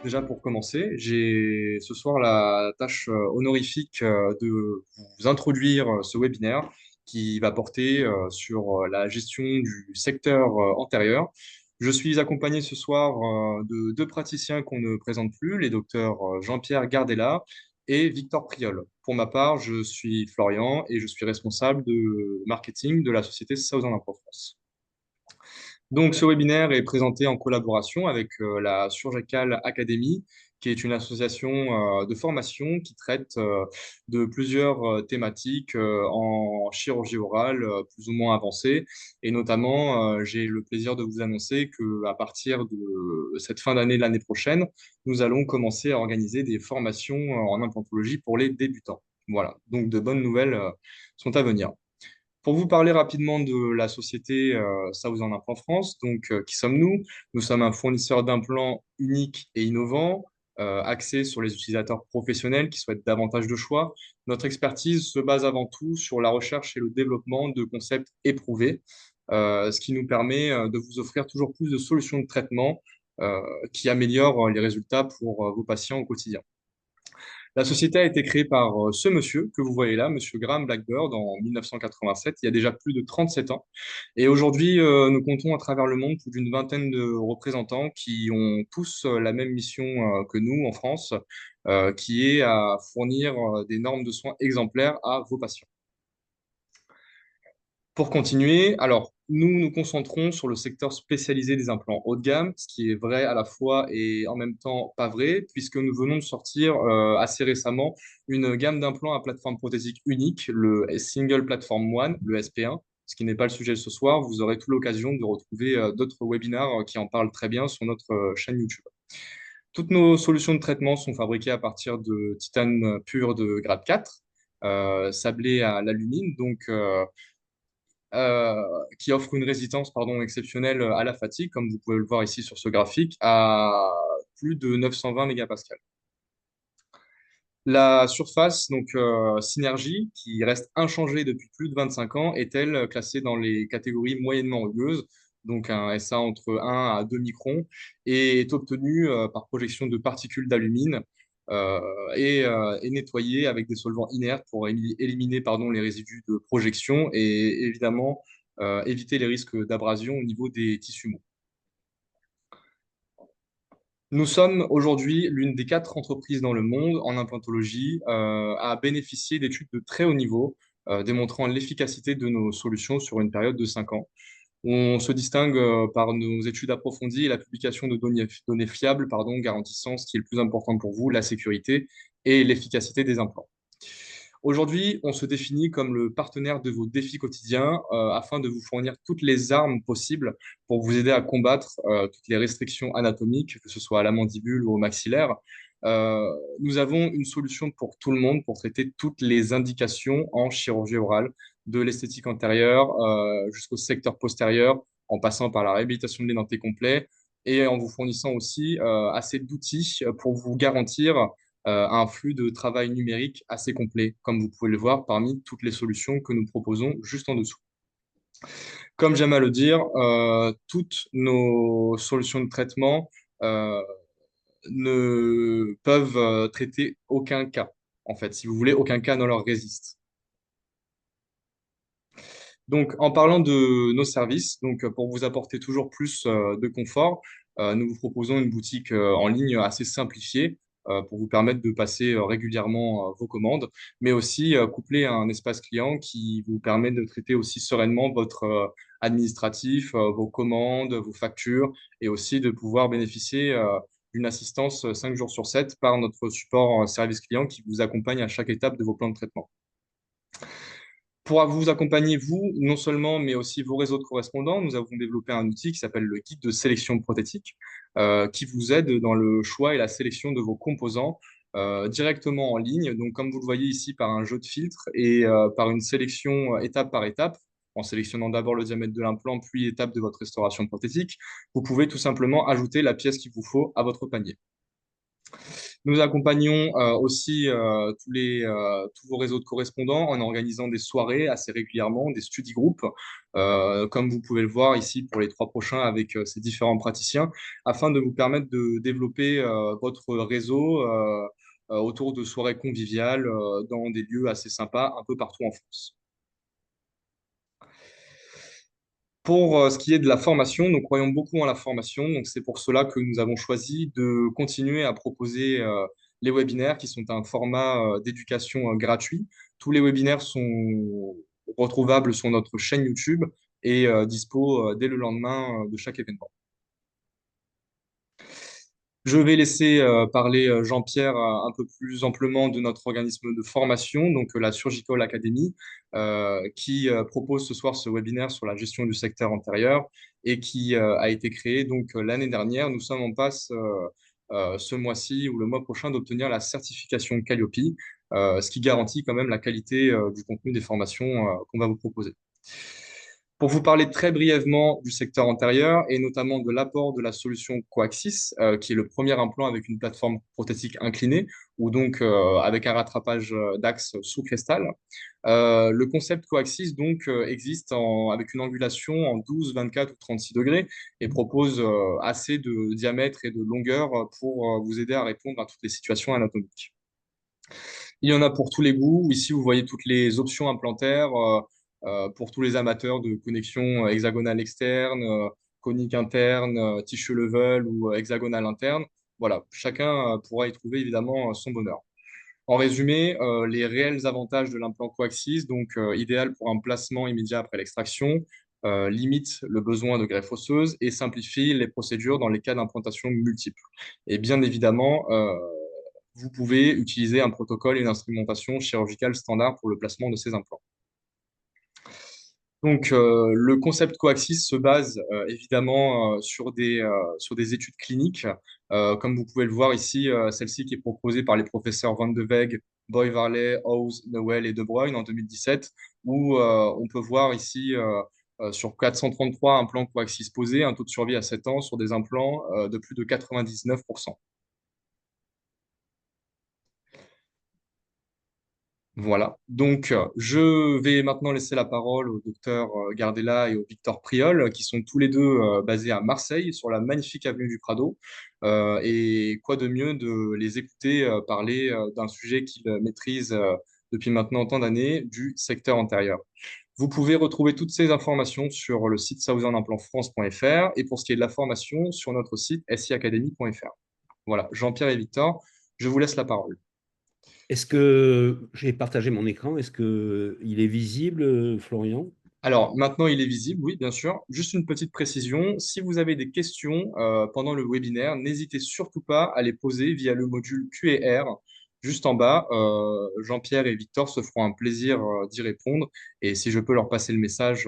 déjà pour commencer, j'ai ce soir la tâche honorifique de vous introduire ce webinaire qui va porter sur la gestion du secteur antérieur. Je suis accompagné ce soir de deux praticiens qu'on ne présente plus, les docteurs Jean-Pierre Gardella et Victor Priol. Pour ma part, je suis Florian et je suis responsable de marketing de la société Southern Impro France. Donc, ce webinaire est présenté en collaboration avec la Surgical Academy, qui est une association de formation qui traite de plusieurs thématiques en chirurgie orale plus ou moins avancée. Et notamment, j'ai le plaisir de vous annoncer qu'à partir de cette fin d'année, l'année prochaine, nous allons commencer à organiser des formations en implantologie pour les débutants. Voilà, donc de bonnes nouvelles sont à venir. Pour vous parler rapidement de la société Southern Implant France, qui sommes-nous? Nous sommes un fournisseur d'implants unique et innovant, axé sur les utilisateurs professionnels qui souhaitent davantage de choix. Notre expertise se base avant tout sur la recherche et le développement de concepts éprouvés, ce qui nous permet de vous offrir toujours plus de solutions de traitement qui améliorent les résultats pour vos patients au quotidien. La société a été créée par ce monsieur que vous voyez là, monsieur Graham Blackbird, en 1987, il y a déjà plus de 37 ans. Et aujourd'hui, nous comptons à travers le monde plus d'une vingtaine de représentants qui ont tous la même mission que nous en France, qui est à fournir des normes de soins exemplaires à vos patients. Pour continuer, alors nous nous concentrons sur le secteur spécialisé des implants haut de gamme, ce qui est vrai à la fois et en même temps pas vrai, puisque nous venons de sortir assez récemment une gamme d'implants à plateforme prothétique unique, le Single Platform One, le SP1, ce qui n'est pas le sujet de ce soir. Vous aurez toute l'occasion de retrouver d'autres webinaires qui en parlent très bien sur notre chaîne YouTube. Toutes nos solutions de traitement sont fabriquées à partir de titane pur de grade 4, sablé à l'alumine, euh, qui offre une résistance exceptionnelle à la fatigue, comme vous pouvez le voir ici sur ce graphique, à plus de 920 mégapascales. La surface, Synergie, qui reste inchangée depuis plus de 25 ans, est elle classée dans les catégories moyennement rugueuses, donc un SA entre 1 à 2 microns, et est obtenue par projection de particules d'alumine euh, et nettoyée avec des solvants inertes pour éliminer les résidus de projection et évidemment éviter les risques d'abrasion au niveau des tissus mous. Nous sommes aujourd'hui l'une des 4 entreprises dans le monde en implantologie à bénéficier d'études de très haut niveau, démontrant l'efficacité de nos solutions sur une période de 5 ans. On se distingue par nos études approfondies et la publication de données fiables, garantissant ce qui est le plus important pour vous, la sécurité et l'efficacité des implants. Aujourd'hui, on se définit comme le partenaire de vos défis quotidiens afin de vous fournir toutes les armes possibles pour vous aider à combattre toutes les restrictions anatomiques, que ce soit à la mandibule ou au maxillaire. Euh, Nous avons une solution pour tout le monde pour traiter toutes les indications en chirurgie orale, de l'esthétique antérieure jusqu'au secteur postérieur, en passant par la réhabilitation de l'édenté complet et en vous fournissant aussi assez d'outils pour vous garantir un flux de travail numérique assez complet, comme vous pouvez le voir parmi toutes les solutions que nous proposons juste en dessous. Comme j'aime à le dire, toutes nos solutions de traitement euh, ne peuvent traiter aucun cas. En fait, si vous voulez, aucun cas ne leur résiste. Donc, en parlant de nos services, pour vous apporter toujours plus de confort, nous vous proposons une boutique en ligne assez simplifiée pour vous permettre de passer régulièrement vos commandes, mais aussi couplé à un espace client qui vous permet de traiter aussi sereinement votre administratif, vos commandes, vos factures, et aussi de pouvoir bénéficier d'une assistance 5 jours sur 7 par notre support service client qui vous accompagne à chaque étape de vos plans de traitement. Pour vous accompagner, vous, non seulement, mais aussi vos réseaux de correspondants, nous avons développé un outil qui s'appelle le guide de sélection prothétique, qui vous aide dans le choix et la sélection de vos composants directement en ligne. Donc, comme vous le voyez ici, par un jeu de filtres et par une sélection étape par étape, en sélectionnant d'abord le diamètre de l'implant, puis étape de votre restauration prothétique, vous pouvez tout simplement ajouter la pièce qu'il vous faut à votre panier. Nous accompagnons aussi tous vos réseaux de correspondants en organisant des soirées assez régulièrement, des study groups, comme vous pouvez le voir ici pour les 3 prochains avec ces différents praticiens, afin de vous permettre de développer votre réseau autour de soirées conviviales dans des lieux assez sympas un peu partout en France. Pour ce qui est de la formation, nous croyons beaucoup en la formation, donc c'est pour cela que nous avons choisi de continuer à proposer les webinaires qui sont un format d'éducation gratuit. Tous les webinaires sont retrouvables sur notre chaîne YouTube et dispo dès le lendemain de chaque événement. Je vais laisser parler Jean-Pierre un peu plus amplement de notre organisme de formation, donc la Surgical Academy, qui propose ce soir ce webinaire sur la gestion du secteur antérieur et qui a été créé donc l'année dernière. Nous sommes en passe ce mois-ci ou le mois prochain d'obtenir la certification Calliope, ce qui garantit quand même la qualité du contenu des formations qu'on va vous proposer. Pour vous parler très brièvement du secteur antérieur et notamment de l'apport de la solution Coaxis, qui est le premier implant avec une plateforme prothétique inclinée ou donc avec un rattrapage d'axe sous cristal. Le concept Coaxis donc existe avec une angulation en 12, 24 ou 36 degrés et propose assez de diamètre et de longueur pour vous aider à répondre à toutes les situations anatomiques. Il y en a pour tous les goûts. Ici, vous voyez toutes les options implantaires pour tous les amateurs de connexion hexagonale externe, conique interne, tissue level ou hexagonale interne. Voilà, chacun pourra y trouver évidemment son bonheur. En résumé, les réels avantages de l'implant coaxis, donc idéal pour un placement immédiat après l'extraction, limite le besoin de greffe osseuse et simplifie les procédures dans les cas d'implantation multiples. Et bien évidemment, vous pouvez utiliser un protocole et une instrumentation chirurgicale standard pour le placement de ces implants. Donc, le concept coaxis se base évidemment sur des études cliniques. Comme vous pouvez le voir ici, celle-ci qui est proposée par les professeurs Van de Weg, Boy Varley, Howes, Newell et De Bruyne en 2017, où on peut voir ici sur 433 implants coaxis posés, un taux de survie à 7 ans sur des implants de plus de 99%. Voilà. Donc, je vais maintenant laisser la parole au docteur Gardella et au Victor Priol, qui sont tous les deux basés à Marseille, sur la magnifique avenue du Prado. Et quoi de mieux de les écouter parler d'un sujet qu'ils maîtrisent depuis maintenant tant d'années, du secteur antérieur. Vous pouvez retrouver toutes ces informations sur le site southernimplantfrance.fr et pour ce qui est de la formation, sur notre site siacademy.fr. Voilà, Jean-Pierre et Victor, je vous laisse la parole. Est-ce que j'ai partagé mon écran? Est-ce que il est visible, Florian? Alors, maintenant, il est visible, oui, bien sûr. Juste une petite précision, si vous avez des questions pendant le webinaire, n'hésitez surtout pas à les poser via le module Q&R juste en bas. Jean-Pierre et Victor se feront un plaisir d'y répondre. Et si je peux leur passer le message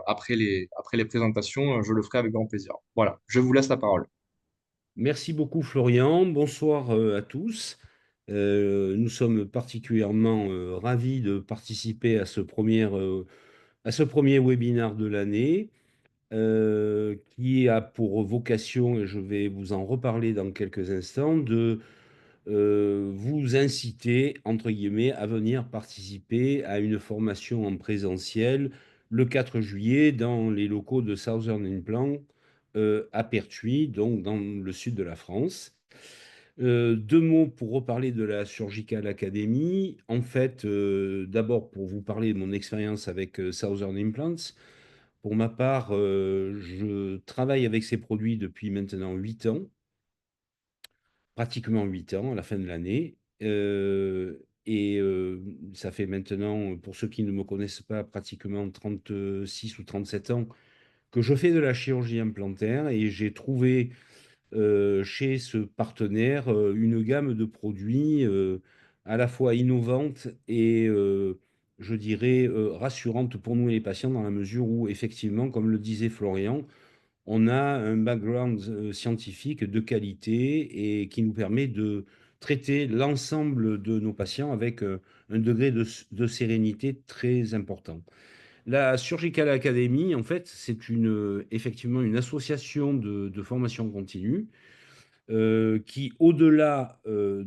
après les présentations, je le ferai avec grand plaisir. Voilà, je vous laisse la parole. Merci beaucoup, Florian. Bonsoir à tous. Nous sommes particulièrement ravis de participer à ce premier webinaire de l'année qui a pour vocation, et je vais vous en reparler dans quelques instants, de vous inciter, entre guillemets, à venir participer à une formation en présentiel le 4 juillet dans les locaux de Southern Implant à Pertuis, donc dans le sud de la France. Deux mots pour reparler de la Surgical Academy. En fait, d'abord pour vous parler de mon expérience avec Southern Implants. Pour ma part, je travaille avec ces produits depuis maintenant 8 ans, pratiquement 8 ans à la fin de l'année. Ça fait maintenant, pour ceux qui ne me connaissent pas, pratiquement 36 ou 37 ans que je fais de la chirurgie implantaire et j'ai trouvé chez ce partenaire une gamme de produits à la fois innovante et, je dirais, rassurante pour nous les patients dans la mesure où, effectivement, comme le disait Florian, on a un background scientifique de qualité et qui nous permet de traiter l'ensemble de nos patients avec un degré de sérénité très important. La Surgical Academy, en fait, c'est effectivement une association de formation continue qui, au-delà je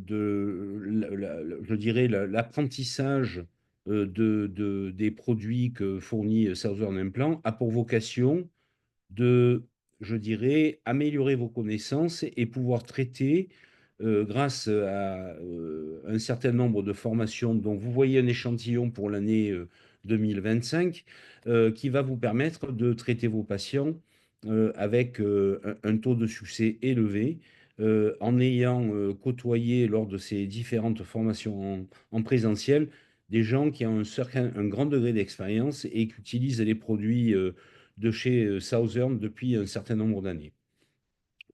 dirais, l'apprentissage des produits que fournit Southern Implant, a pour vocation de, je dirais, améliorer vos connaissances et pouvoir traiter, grâce à un certain nombre de formations dont vous voyez un échantillon pour l'année 2025, qui va vous permettre de traiter vos patients avec un taux de succès élevé, en ayant côtoyé lors de ces différentes formations en présentiel des gens qui ont un grand degré d'expérience et qui utilisent les produits de chez Southern depuis un certain nombre d'années.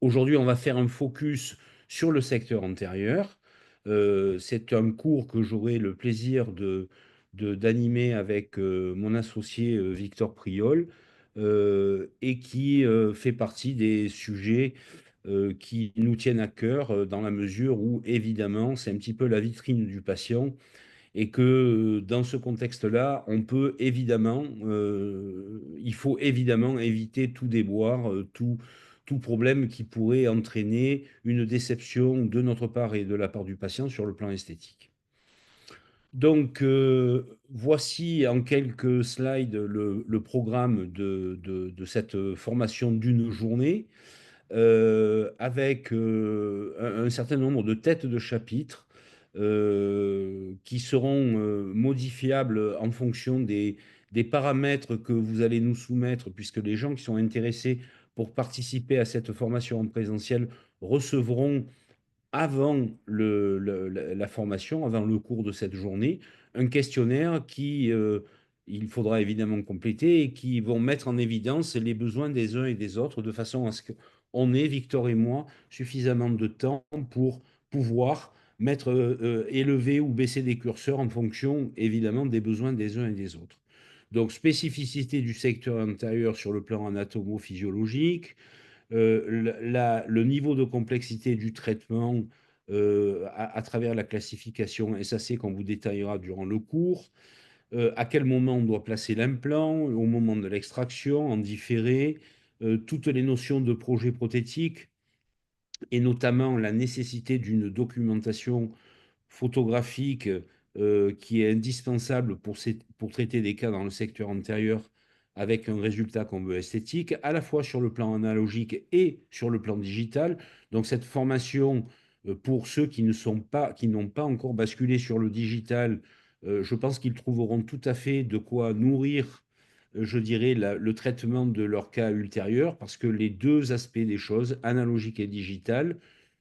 Aujourd'hui, on va faire un focus sur le secteur antérieur. C'est un cours que j'aurai le plaisir d'animer avec mon associé Victor Priol, et qui fait partie des sujets qui nous tiennent à cœur, dans la mesure où, évidemment, c'est un petit peu la vitrine du patient et que dans ce contexte-là, il faut évidemment éviter tout déboire, tout problème qui pourrait entraîner une déception de notre part et de la part du patient sur le plan esthétique. Donc, voici en quelques slides le programme de cette formation d'une journée, avec un certain nombre de têtes de chapitre qui seront modifiables en fonction des paramètres que vous allez nous soumettre, puisque les gens qui sont intéressés pour participer à cette formation en présentiel recevront, avant la formation, avant le cours de cette journée, un questionnaire il faudra évidemment compléter et qui vont mettre en évidence les besoins des uns et des autres de façon à ce qu'on ait, Victor et moi, suffisamment de temps pour pouvoir élever ou baisser des curseurs en fonction évidemment des besoins des uns et des autres. Donc, spécificité du secteur intérieur sur le plan anatomo-physiologique, le niveau de complexité du traitement à travers la classification SAC qu'on vous détaillera durant le cours, à quel moment on doit placer l'implant, au moment de l'extraction, en différé, toutes les notions de projet prothétique et notamment la nécessité d'une documentation photographique qui est indispensable pour traiter des cas dans le secteur antérieur avec un résultat qu'on veut esthétique, à la fois sur le plan analogique et sur le plan digital. Donc cette formation, pour ceux qui n'ont pas encore basculé sur le digital, je pense qu'ils trouveront tout à fait de quoi nourrir, je dirais, le traitement de leur cas ultérieur, parce que les deux aspects des choses, analogique et digital,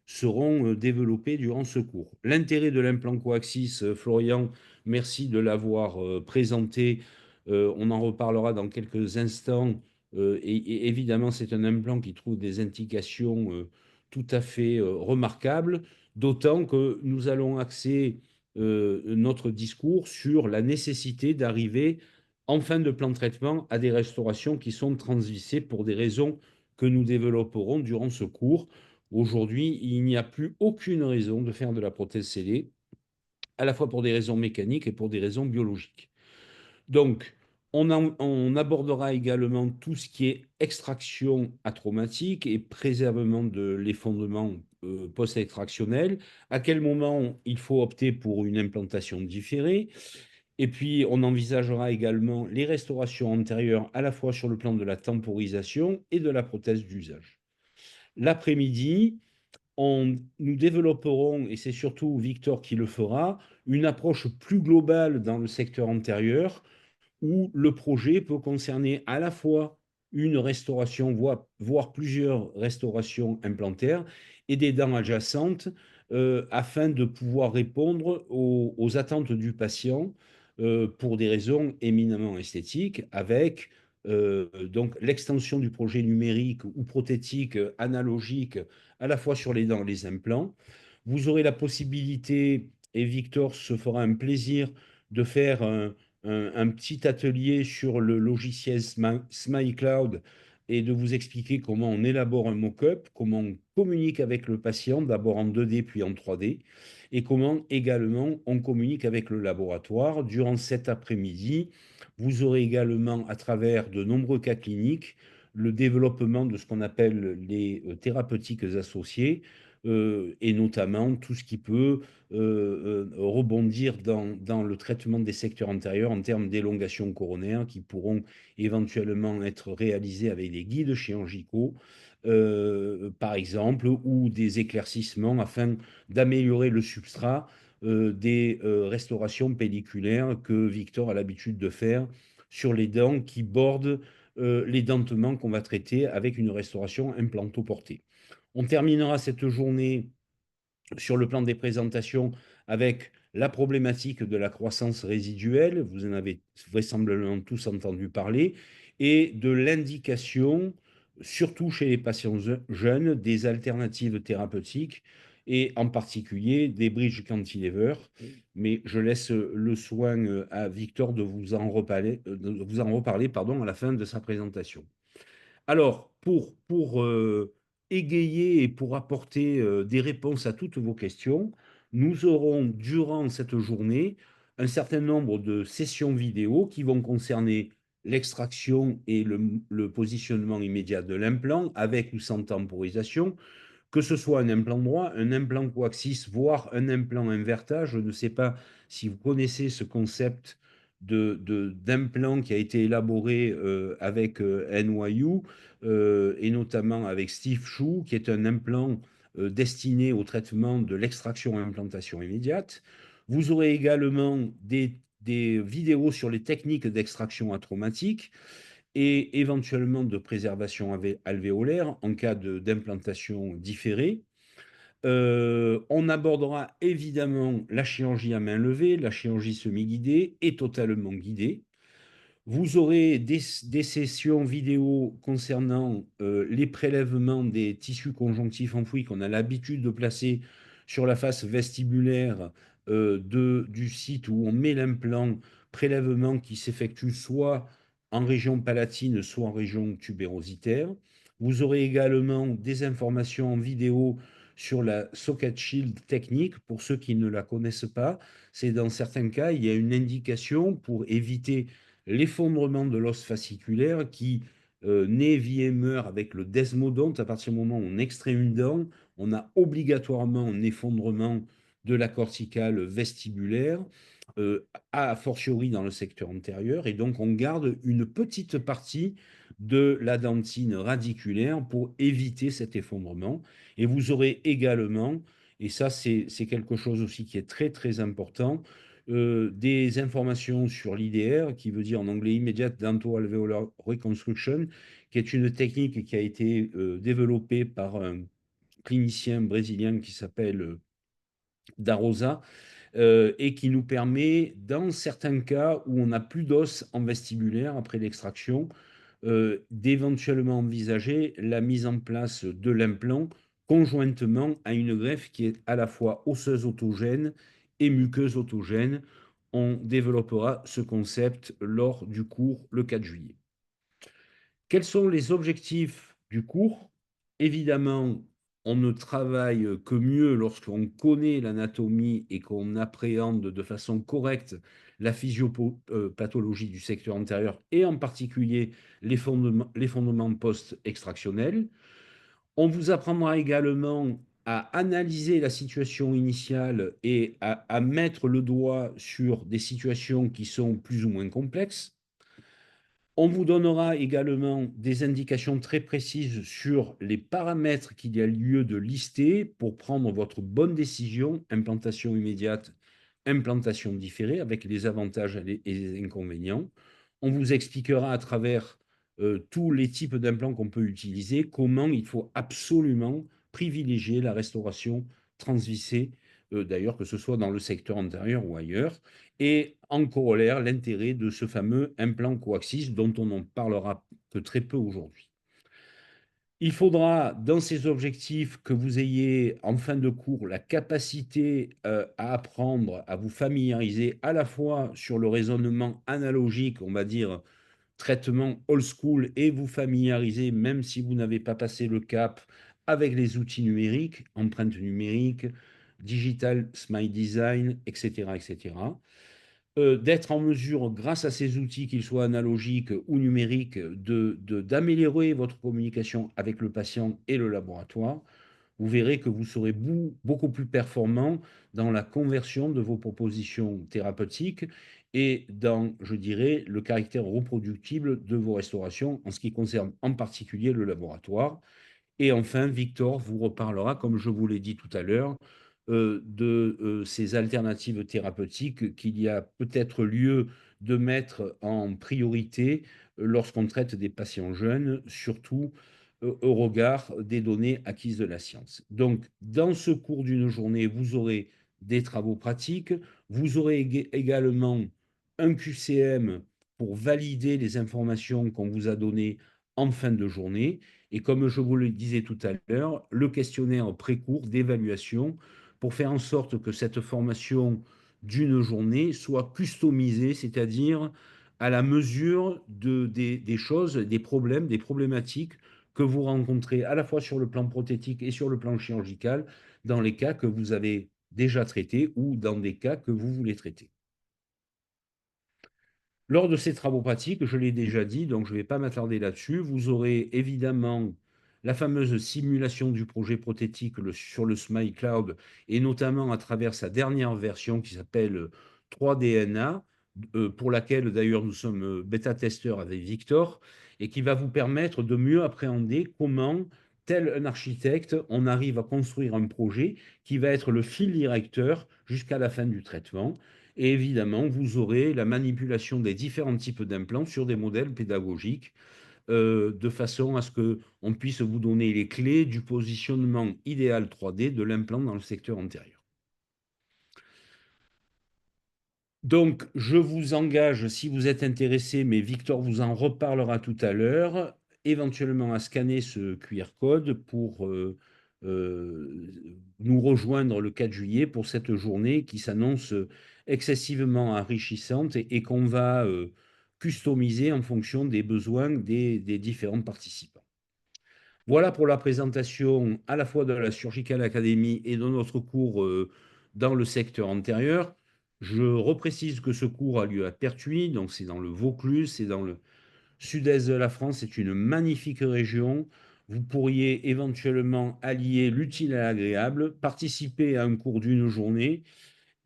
seront développés durant ce cours. L'intérêt de l'implant coaxis, Florian, merci de l'avoir présenté. On en reparlera dans quelques instants. Et évidemment, c'est un implant qui trouve des indications tout à fait remarquables, d'autant que nous allons axer notre discours sur la nécessité d'arriver en fin de plan de traitement à des restaurations qui sont transvissées pour des raisons que nous développerons durant ce cours. Aujourd'hui, il n'y a plus aucune raison de faire de la prothèse scellée, à la fois pour des raisons mécaniques et pour des raisons biologiques. Donc, on abordera également tout ce qui est extraction atraumatique et préservement de l'effondrement post-extractionnel, à quel moment il faut opter pour une implantation différée. Et puis, on envisagera également les restaurations antérieures, à la fois sur le plan de la temporisation et de la prothèse d'usage. L'après-midi, nous développerons, et c'est surtout Victor qui le fera, une approche plus globale dans le secteur antérieur, où le projet peut concerner à la fois une restauration, voire plusieurs restaurations implantaires et des dents adjacentes, afin de pouvoir répondre aux attentes du patient pour des raisons éminemment esthétiques, avec donc l'extension du projet numérique ou prothétique analogique à la fois sur les dents et les implants. Vous aurez la possibilité, et Victor se fera un plaisir, de faire un petit atelier sur le logiciel SmileCloud et de vous expliquer comment on élabore un mock-up, comment on communique avec le patient, d'abord en 2D puis en 3D, et comment également on communique avec le laboratoire. Durant cet après-midi, vous aurez également, à travers de nombreux cas cliniques, le développement de ce qu'on appelle les thérapeutiques associées, et notamment tout ce qui peut rebondir dans le traitement des secteurs antérieurs en termes d'élongation coronaire qui pourront éventuellement être réalisés avec des guides chirurgicaux, par exemple, ou des éclaircissements afin d'améliorer le substrat des restaurations pelliculaires que Victor a l'habitude de faire sur les dents qui bordent les dentements qu'on va traiter avec une restauration implantoportée. On terminera cette journée sur le plan des présentations avec la problématique de la croissance résiduelle, vous en avez vraisemblablement tous entendu parler, et de l'indication, surtout chez les patients jeunes, des alternatives thérapeutiques et en particulier des bridge cantilever. Mais je laisse le soin à Victor de vous en reparler pardon, à la fin de sa présentation. Alors, pour égayer et pour apporter des réponses à toutes vos questions, nous aurons durant cette journée un certain nombre de sessions vidéo qui vont concerner l'extraction et le positionnement immédiat de l'implant avec ou sans temporisation, que ce soit un implant droit, un implant coaxis, voire un implant invertage. Je ne sais pas si vous connaissez ce concept d'implant qui a été élaboré avec NYU et notamment avec Steve Chou, qui est un implant destiné au traitement de l'extraction et implantation immédiate. Vous aurez également des vidéos sur les techniques d'extraction atraumatique et éventuellement de préservation alvéolaire en cas d'implantation différée. On abordera évidemment la chirurgie à main levée, la chirurgie semi-guidée et totalement guidée. Vous aurez des sessions vidéo concernant les prélèvements des tissus conjonctifs enfouis qu'on a l'habitude de placer sur la face vestibulaire du site où on met l'implant, prélèvement qui s'effectue soit en région palatine, soit en région tubérositaire. Vous aurez également des informations en vidéo sur la socket shield technique. Pour ceux qui ne la connaissent pas, c'est dans certains cas, il y a une indication pour éviter l'effondrement de l'os fasciculaire qui naît, vit et meurt avec le desmodonte. À partir du moment où on extrait une dent, on a obligatoirement un effondrement de la corticale vestibulaire, a fortiori dans le secteur antérieur, et donc on garde une petite partie de la dentine radiculaire pour éviter cet effondrement. Et vous aurez également, et ça c'est quelque chose aussi qui est très très important, des informations sur l'IDR, qui veut dire en anglais Immediate Dental Alveolar Reconstruction, qui est une technique qui a été développée par un clinicien brésilien qui s'appelle Darosa, et qui nous permet, dans certains cas où on n'a plus d'os en vestibulaire après l'extraction, d'éventuellement envisager la mise en place de l'implant conjointement à une greffe qui est à la fois osseuse autogène et muqueuse autogène. On développera ce concept lors du cours le 4 juillet. Quels sont les objectifs du cours? Évidemment, on ne travaille que mieux lorsqu'on connaît l'anatomie et qu'on appréhende de façon correcte la physiopathologie du secteur antérieur et en particulier les fondements post-extractionnels. On vous apprendra également à analyser la situation initiale et à mettre le doigt sur des situations qui sont plus ou moins complexes. On vous donnera également des indications très précises sur les paramètres qu'il y a lieu de lister pour prendre votre bonne décision, implantation immédiate, implantation différée, avec les avantages et les inconvénients. On vous expliquera à travers tous les types d'implants qu'on peut utiliser, comment il faut absolument privilégier la restauration transvissée, d'ailleurs que ce soit dans le secteur antérieur ou ailleurs, et en corollaire l'intérêt de ce fameux implant coaxis dont on n'en parlera que très peu aujourd'hui. Il faudra, dans ces objectifs, que vous ayez en fin de cours la capacité à apprendre, à vous familiariser à la fois sur le raisonnement analogique, on va dire, traitement old school, et vous familiariser, même si vous n'avez pas passé le cap, avec les outils numériques, empreintes numériques, digital smile design, etc., etc. D'être en mesure, grâce à ces outils, qu'ils soient analogiques ou numériques, d'améliorer votre communication avec le patient et le laboratoire. vous verrez que vous serez beaucoup plus performant dans la conversion de vos propositions thérapeutiques et dans, je dirais, le caractère reproductible de vos restaurations en ce qui concerne en particulier le laboratoire. Et enfin, Victor vous reparlera, comme je vous l'ai dit tout à l'heure, de ces alternatives thérapeutiques qu'il y a peut-être lieu de mettre en priorité lorsqu'on traite des patients jeunes, surtout au regard des données acquises de la science. Donc, dans ce cours d'une journée, vous aurez des travaux pratiques, vous aurez également un QCM pour valider les informations qu'on vous a données en fin de journée. Et comme je vous le disais tout à l'heure, le questionnaire pré-cours d'évaluation pour faire en sorte que cette formation d'une journée soit customisée, c'est-à-dire à la mesure des choses, des problèmes, des problématiques que vous rencontrez à la fois sur le plan prothétique et sur le plan chirurgical dans les cas que vous avez déjà traités ou dans des cas que vous voulez traiter. Lors de ces travaux pratiques, je l'ai déjà dit, donc je ne vais pas m'attarder là-dessus, vous aurez évidemment la fameuse simulation du projet prothétique sur le Smile Cloud et notamment à travers sa dernière version qui s'appelle 3DNA, pour laquelle d'ailleurs nous sommes bêta-testeurs avec Victor et qui va vous permettre de mieux appréhender comment, tel un architecte, on arrive à construire un projet qui va être le fil directeur jusqu'à la fin du traitement. Et évidemment, vous aurez la manipulation des différents types d'implants sur des modèles pédagogiques de façon à ce qu'on puisse vous donner les clés du positionnement idéal 3D de l'implant dans le secteur antérieur. Donc, je vous engage, si vous êtes intéressé, mais Victor vous en reparlera tout à l'heure, éventuellement à scanner ce QR code pour nous rejoindre le 4 juillet pour cette journée qui s'annonce excessivement enrichissante et qu'on va customiser en fonction des besoins des différents participants. Voilà pour la présentation à la fois de la Surgical Academy et de notre cours dans le secteur antérieur. Je reprécise que ce cours a lieu à Pertuis, donc c'est dans le Vaucluse, c'est dans le sud-est de la France, c'est une magnifique région. Vous pourriez éventuellement allier l'utile à l'agréable, participer à un cours d'une journée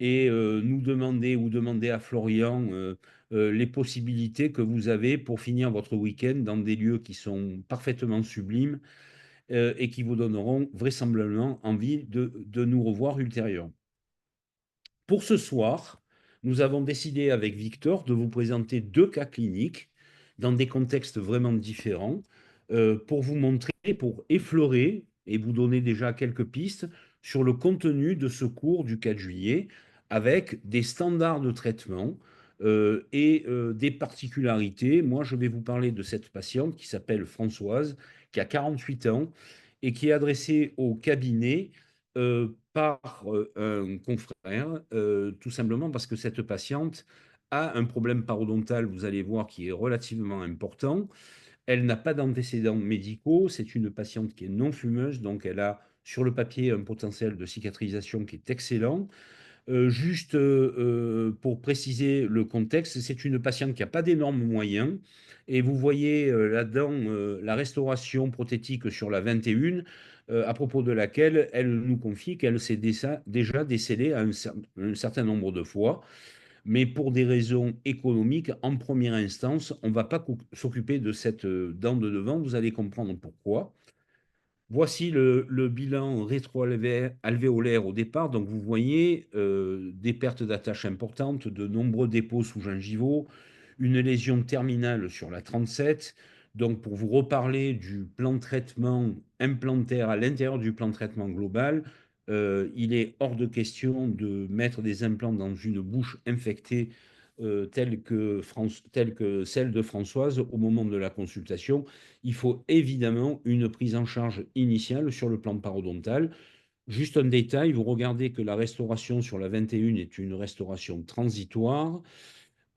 et nous demander ou demander à Florian les possibilités que vous avez pour finir votre week-end dans des lieux qui sont parfaitement sublimes et qui vous donneront vraisemblablement envie de nous revoir ultérieurement. Pour ce soir, nous avons décidé avec Victor de vous présenter deux cas cliniques dans des contextes vraiment différents pour vous montrer, pour effleurer et vous donner déjà quelques pistes sur le contenu de ce cours du 4 juillet avec des standards de traitement et des particularités. Moi, je vais vous parler de cette patiente qui s'appelle Françoise, qui a 48 ans et qui est adressée au cabinet par un confrère, tout simplement parce que cette patiente a un problème parodontal, vous allez voir, qui est relativement important. Elle n'a pas d'antécédents médicaux, c'est une patiente qui est non fumeuse, donc elle a sur le papier un potentiel de cicatrisation qui est excellent. Juste pour préciser le contexte, c'est une patiente qui n'a pas d'énormes moyens. Et vous voyez là-dedans la restauration prothétique sur la 21, à propos de laquelle elle nous confie qu'elle s'est déjà décédée un certain nombre de fois. Mais pour des raisons économiques, en première instance, on ne va pas s'occuper de cette dent de devant. Vous allez comprendre pourquoi. Voici le bilan rétro-alvéolaire au départ. Donc, vous voyez des pertes d'attache importantes, de nombreux dépôts sous-gingivaux, une lésion terminale sur la 37. Donc, pour vous reparler du plan de traitement implantaire à l'intérieur du plan de traitement global, il est hors de question de mettre des implants dans une bouche infectée telle que celle de Françoise au moment de la consultation. Il faut évidemment une prise en charge initiale sur le plan parodontal. Juste un détail, vous regardez que la restauration sur la 21 est une restauration transitoire,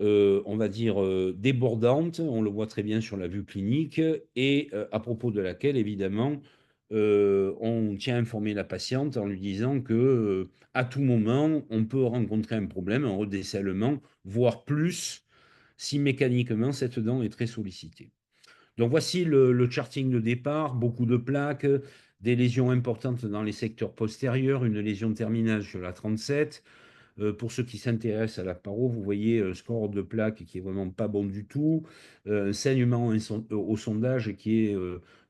on va dire débordante, on le voit très bien sur la vue clinique, et à propos de laquelle, évidemment, on tient à informer la patiente en lui disant que à tout moment, on peut rencontrer un problème, un redécèlement, voire plus, si mécaniquement cette dent est très sollicitée. Donc voici le charting de départ, beaucoup de plaques, des lésions importantes dans les secteurs postérieurs, une lésion terminale sur la 37. Pour ceux qui s'intéressent à la paro, vous voyez score de plaque qui est vraiment pas bon du tout, un saignement au sondage qui est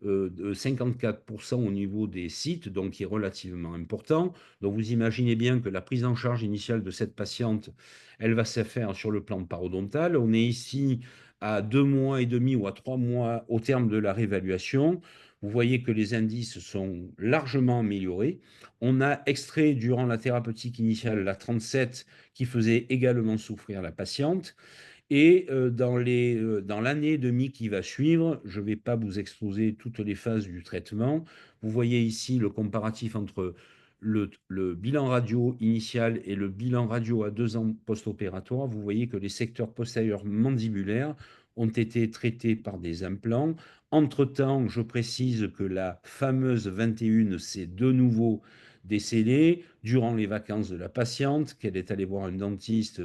de 54% au niveau des sites, donc qui est relativement important. Donc vous imaginez bien que la prise en charge initiale de cette patiente, elle va se faire sur le plan parodontal. On est ici à 2 mois et demi ou à 3 mois au terme de la réévaluation. Vous voyez que les indices sont largement améliorés. On a extrait durant la thérapeutique initiale la 37 qui faisait également souffrir la patiente. Et dans l'année et demie qui va suivre, je ne vais pas vous exposer toutes les phases du traitement. Vous voyez ici le comparatif entre le bilan radio initial et le bilan radio à 2 ans post-opératoire. Vous voyez que les secteurs postérieurs mandibulaires ont été traités par des implants. Entre-temps, je précise que la fameuse 21 s'est de nouveau décellée durant les vacances de la patiente, qu'elle est allée voir un dentiste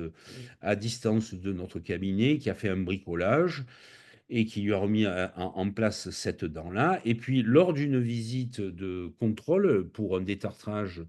à distance de notre cabinet, qui a fait un bricolage et qui lui a remis en place cette dent-là. Et puis, lors d'une visite de contrôle pour un détartrage,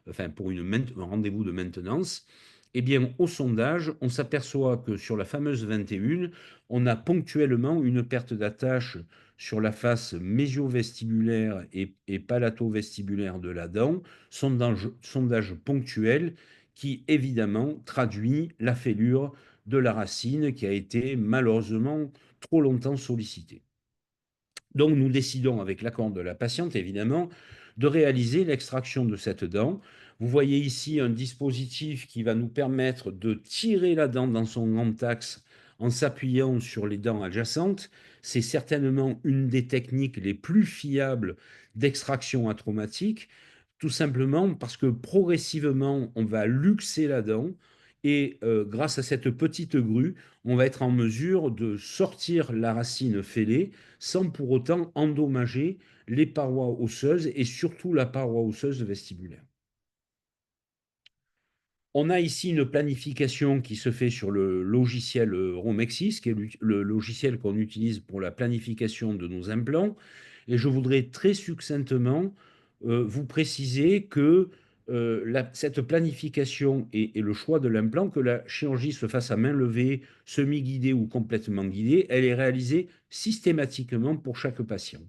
enfin pour un rendez-vous de maintenance, eh bien, au sondage, on s'aperçoit que sur la fameuse 21, on a ponctuellement une perte d'attache sur la face mésio-vestibulaire et palato-vestibulaire de la dent, sondage ponctuel qui évidemment traduit la fêlure de la racine qui a été malheureusement trop longtemps sollicitée. Donc nous décidons, avec l'accord de la patiente évidemment, de réaliser l'extraction de cette dent. Vous voyez ici un dispositif qui va nous permettre de tirer la dent dans son grand axe en s'appuyant sur les dents adjacentes. C'est certainement une des techniques les plus fiables d'extraction atraumatique, tout simplement parce que progressivement, on va luxer la dent et grâce à cette petite grue, on va être en mesure de sortir la racine fêlée sans pour autant endommager les parois osseuses et surtout la paroi osseuse vestibulaire. On a ici une planification qui se fait sur le logiciel Romexis, qui est le logiciel qu'on utilise pour la planification de nos implants. Et je voudrais très succinctement vous préciser que cette planification et le choix de l'implant, que la chirurgie se fasse à main levée, semi-guidée ou complètement guidée, elle est réalisée systématiquement pour chaque patient.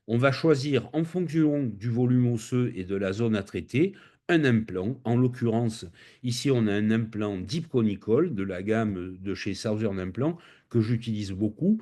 On va choisir en fonction du volume osseux et de la zone à traiter un implant. En l'occurrence, ici, on a un implant Deep Conical de la gamme de chez Southern Implant que j'utilise beaucoup.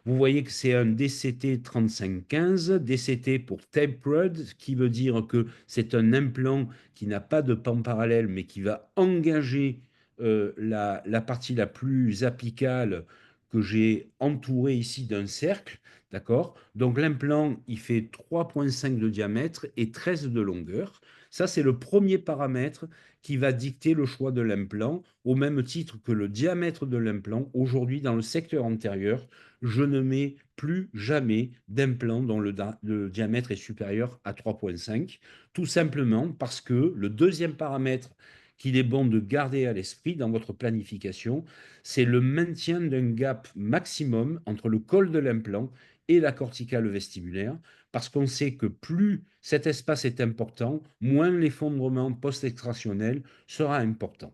Vous voyez que c'est un DCT 3515, DCT pour tapered, qui veut dire que c'est un implant qui n'a pas de pan parallèle, mais qui va engager la partie la plus apicale que j'ai entourée ici d'un cercle. D'accord? Donc l'implant, il fait 3,5 de diamètre et 13 de longueur. Ça, c'est le premier paramètre qui va dicter le choix de l'implant, au même titre que le diamètre de l'implant. Aujourd'hui, dans le secteur antérieur, je ne mets plus jamais d'implant dont le diamètre est supérieur à 3,5, tout simplement parce que le deuxième paramètre qu'il est bon de garder à l'esprit dans votre planification, c'est le maintien d'un gap maximum entre le col de l'implant et la corticale vestibulaire, parce qu'on sait que plus cet espace est important, moins l'effondrement post-extractionnel sera important.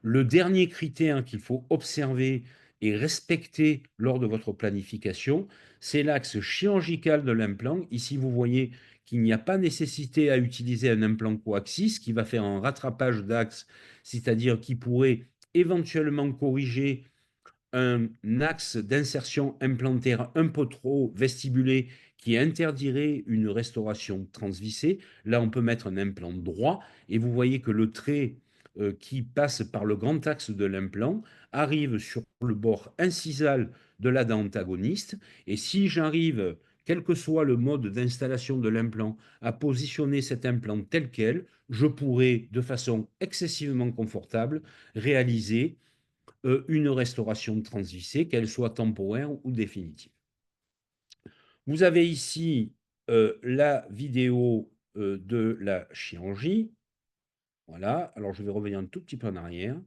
Le dernier critère qu'il faut observer et respecter lors de votre planification, c'est l'axe chirurgical de l'implant. Ici, vous voyez qu'il n'y a pas nécessité à utiliser un implant coaxis qui va faire un rattrapage d'axe, c'est-à-dire qui pourrait éventuellement corriger un axe d'insertion implantaire un peu trop vestibulé qui interdirait une restauration transvissée. Là, on peut mettre un implant droit et vous voyez que le trait qui passe par le grand axe de l'implant arrive sur le bord incisal de la dent antagoniste. Et si j'arrive, quel que soit le mode d'installation de l'implant, à positionner cet implant tel quel, je pourrais, de façon excessivement confortable, réaliser une restauration transvissée, qu'elle soit temporaire ou définitive. Vous avez ici la vidéo de la chirurgie. Voilà, alors je vais revenir un tout petit peu en arrière.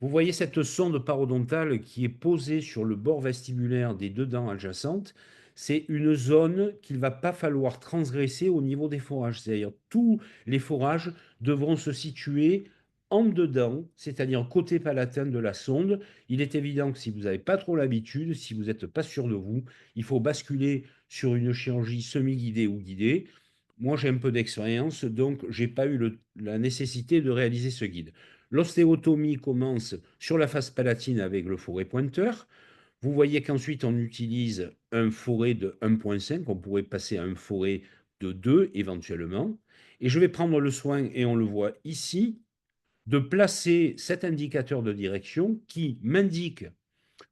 Vous voyez cette sonde parodontale qui est posée sur le bord vestibulaire des deux dents adjacentes. c'est une zone qu'il va pas falloir transgresser au niveau des forages. C'est-à-dire tous les forages devront se situer en dedans, c'est-à-dire côté palatin de la sonde. Il est évident que si vous n'avez pas trop l'habitude, si vous n'êtes pas sûr de vous, il faut basculer sur une chirurgie semi-guidée ou guidée. Moi, j'ai un peu d'expérience, donc j'ai pas eu la nécessité de réaliser ce guide. L'ostéotomie commence sur la face palatine avec le forêt pointeur. Vous voyez qu'ensuite, on utilise un forêt de 1,5. On pourrait passer à un forêt de 2 éventuellement. Et je vais prendre le soin, et on le voit ici, de placer cet indicateur de direction qui m'indique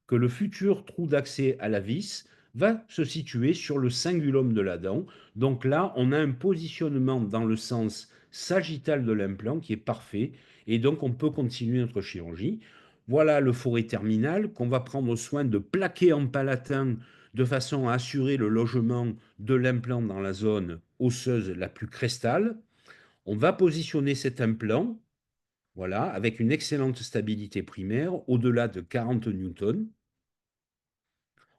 que le futur trou d'accès à la vis va se situer sur le cingulum de la dent. Donc là, on a un positionnement dans le sens sagittal de l'implant qui est parfait. Et donc, on peut continuer notre chirurgie. Voilà le forêt terminal qu'on va prendre soin de plaquer en palatin de façon à assurer le logement de l'implant dans la zone osseuse la plus crestale. On va positionner cet implant, voilà, avec une excellente stabilité primaire, au-delà de 40 newtons.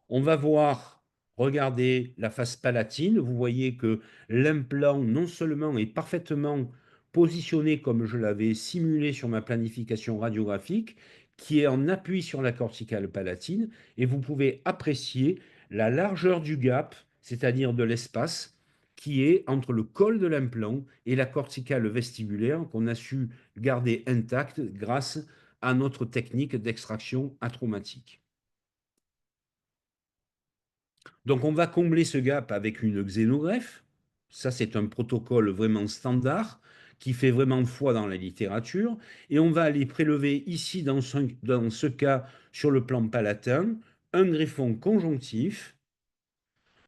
On va voir, regardez la face palatine. Vous voyez que l'implant non seulement est parfaitement positionné comme je l'avais simulé sur ma planification radiographique, qui est en appui sur la corticale palatine, et vous pouvez apprécier la largeur du gap, c'est-à-dire de l'espace qui est entre le col de l'implant et la corticale vestibulaire qu'on a su garder intacte grâce à notre technique d'extraction atraumatique. Donc, on va combler ce gap avec une xénogreffe. Ça, c'est un protocole vraiment standard qui fait vraiment foi dans la littérature. Et on va aller prélever ici, dans ce cas, sur le plan palatin, un greffon conjonctif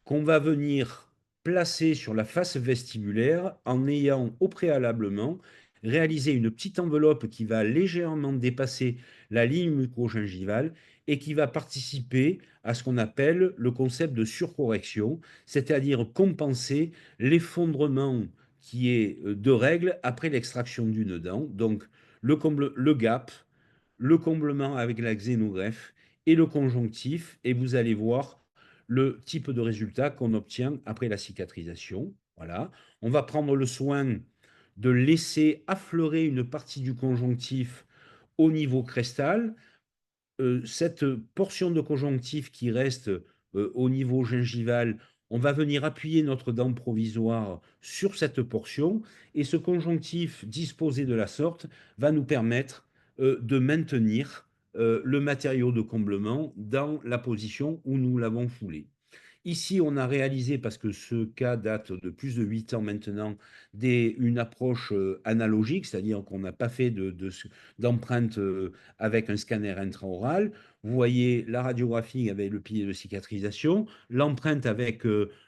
qu'on va venir placer sur la face vestibulaire en ayant au préalablement réalisé une petite enveloppe qui va légèrement dépasser la ligne mucogingivale et qui va participer à ce qu'on appelle le concept de surcorrection, c'est-à-dire compenser l'effondrement qui est de règle après l'extraction d'une dent. Donc le gap, le comblement avec la xénogreffe et le conjonctif, et vous allez voir le type de résultat qu'on obtient après la cicatrisation. Voilà. On va prendre le soin de laisser affleurer une partie du conjonctif au niveau crestal. Cette portion de conjonctif qui reste au niveau gingival, on va venir appuyer notre dent provisoire sur cette portion et ce conjonctif disposé de la sorte va nous permettre de maintenir le matériau de comblement dans la position où nous l'avons foulé. Ici, on a réalisé, parce que ce cas date de plus de 8 ans maintenant, une approche analogique, c'est-à-dire qu'on n'a pas fait d'empreinte avec un scanner intraoral. Vous voyez la radiographie avec le pilier de cicatrisation, l'empreinte avec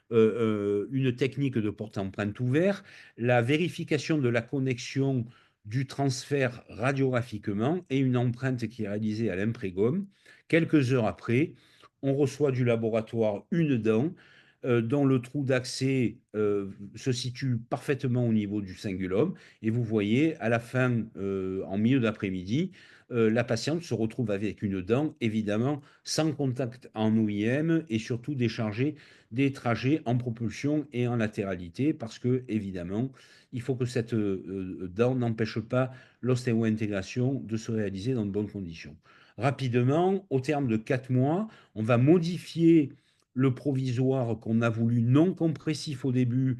une technique de porte-empreinte ouvert, la vérification de la connexion du transfert radiographiquement et une empreinte qui est réalisée à l'imprégome. Quelques heures après, on reçoit du laboratoire une dent dont le trou d'accès se situe parfaitement au niveau du cingulum. Et vous voyez, à la fin, en milieu d'après-midi, la patiente se retrouve avec une dent, évidemment, sans contact en OIM et surtout déchargée des trajets en propulsion et en latéralité, parce que, évidemment, il faut que cette dent n'empêche pas l'ostéo-intégration de se réaliser dans de bonnes conditions. Rapidement, au terme de 4 mois, on va modifier le provisoire qu'on a voulu non compressif au début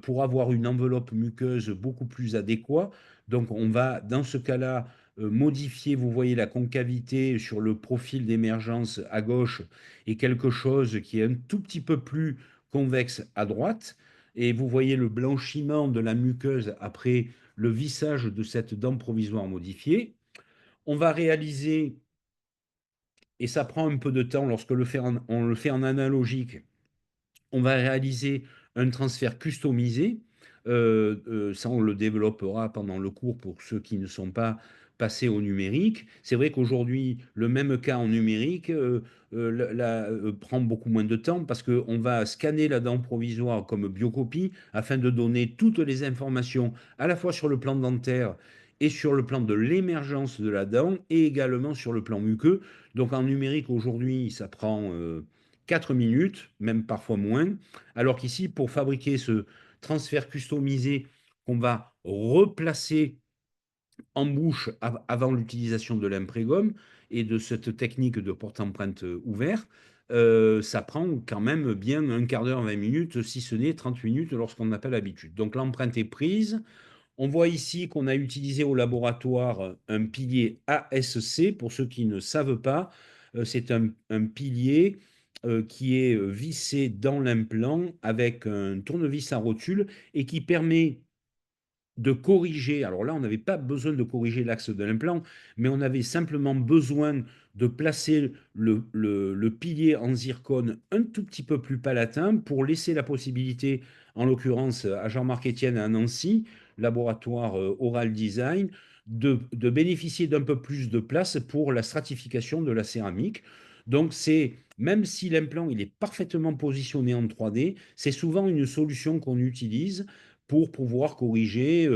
pour avoir une enveloppe muqueuse beaucoup plus adéquate. Donc on va, dans ce cas-là, modifier, vous voyez la concavité sur le profil d'émergence à gauche et quelque chose qui est un tout petit peu plus convexe à droite. Et vous voyez le blanchiment de la muqueuse après le vissage de cette dent provisoire modifiée. On va réaliser, et ça prend un peu de temps lorsque on le fait en analogique, on va réaliser un transfert customisé. Ça, on le développera pendant le cours pour ceux qui ne sont pas passés au numérique. C'est vrai qu'aujourd'hui, le même cas en numérique prend beaucoup moins de temps parce qu'on va scanner la dent provisoire comme biocopie afin de donner toutes les informations à la fois sur le plan dentaire et sur le plan de l'émergence de la dent et également sur le plan muqueux. Donc en numérique, aujourd'hui, ça prend 4 minutes, même parfois moins. Alors qu'ici, pour fabriquer ce transfert customisé qu'on va replacer en bouche avant l'utilisation de l'imprégum et de cette technique de porte-empreinte ouvert, ça prend quand même bien un quart d'heure, 20 minutes, si ce n'est 30 minutes lorsqu'on a pas l'habitude. Donc l'empreinte est prise. On voit ici qu'on a utilisé au laboratoire un pilier ASC. Pour ceux qui ne savent pas, c'est un pilier qui est vissé dans l'implant avec un tournevis à rotule et qui permet de corriger. Alors là, on n'avait pas besoin de corriger l'axe de l'implant, mais on avait simplement besoin de placer le pilier en zircone un tout petit peu plus palatin pour laisser la possibilité, en l'occurrence à Jean-Marc Etienne à Nancy, laboratoire Oral Design, de bénéficier d'un peu plus de place pour la stratification de la céramique. Donc c'est, même si l'implant il est parfaitement positionné en 3D, c'est souvent une solution qu'on utilise pour pouvoir corriger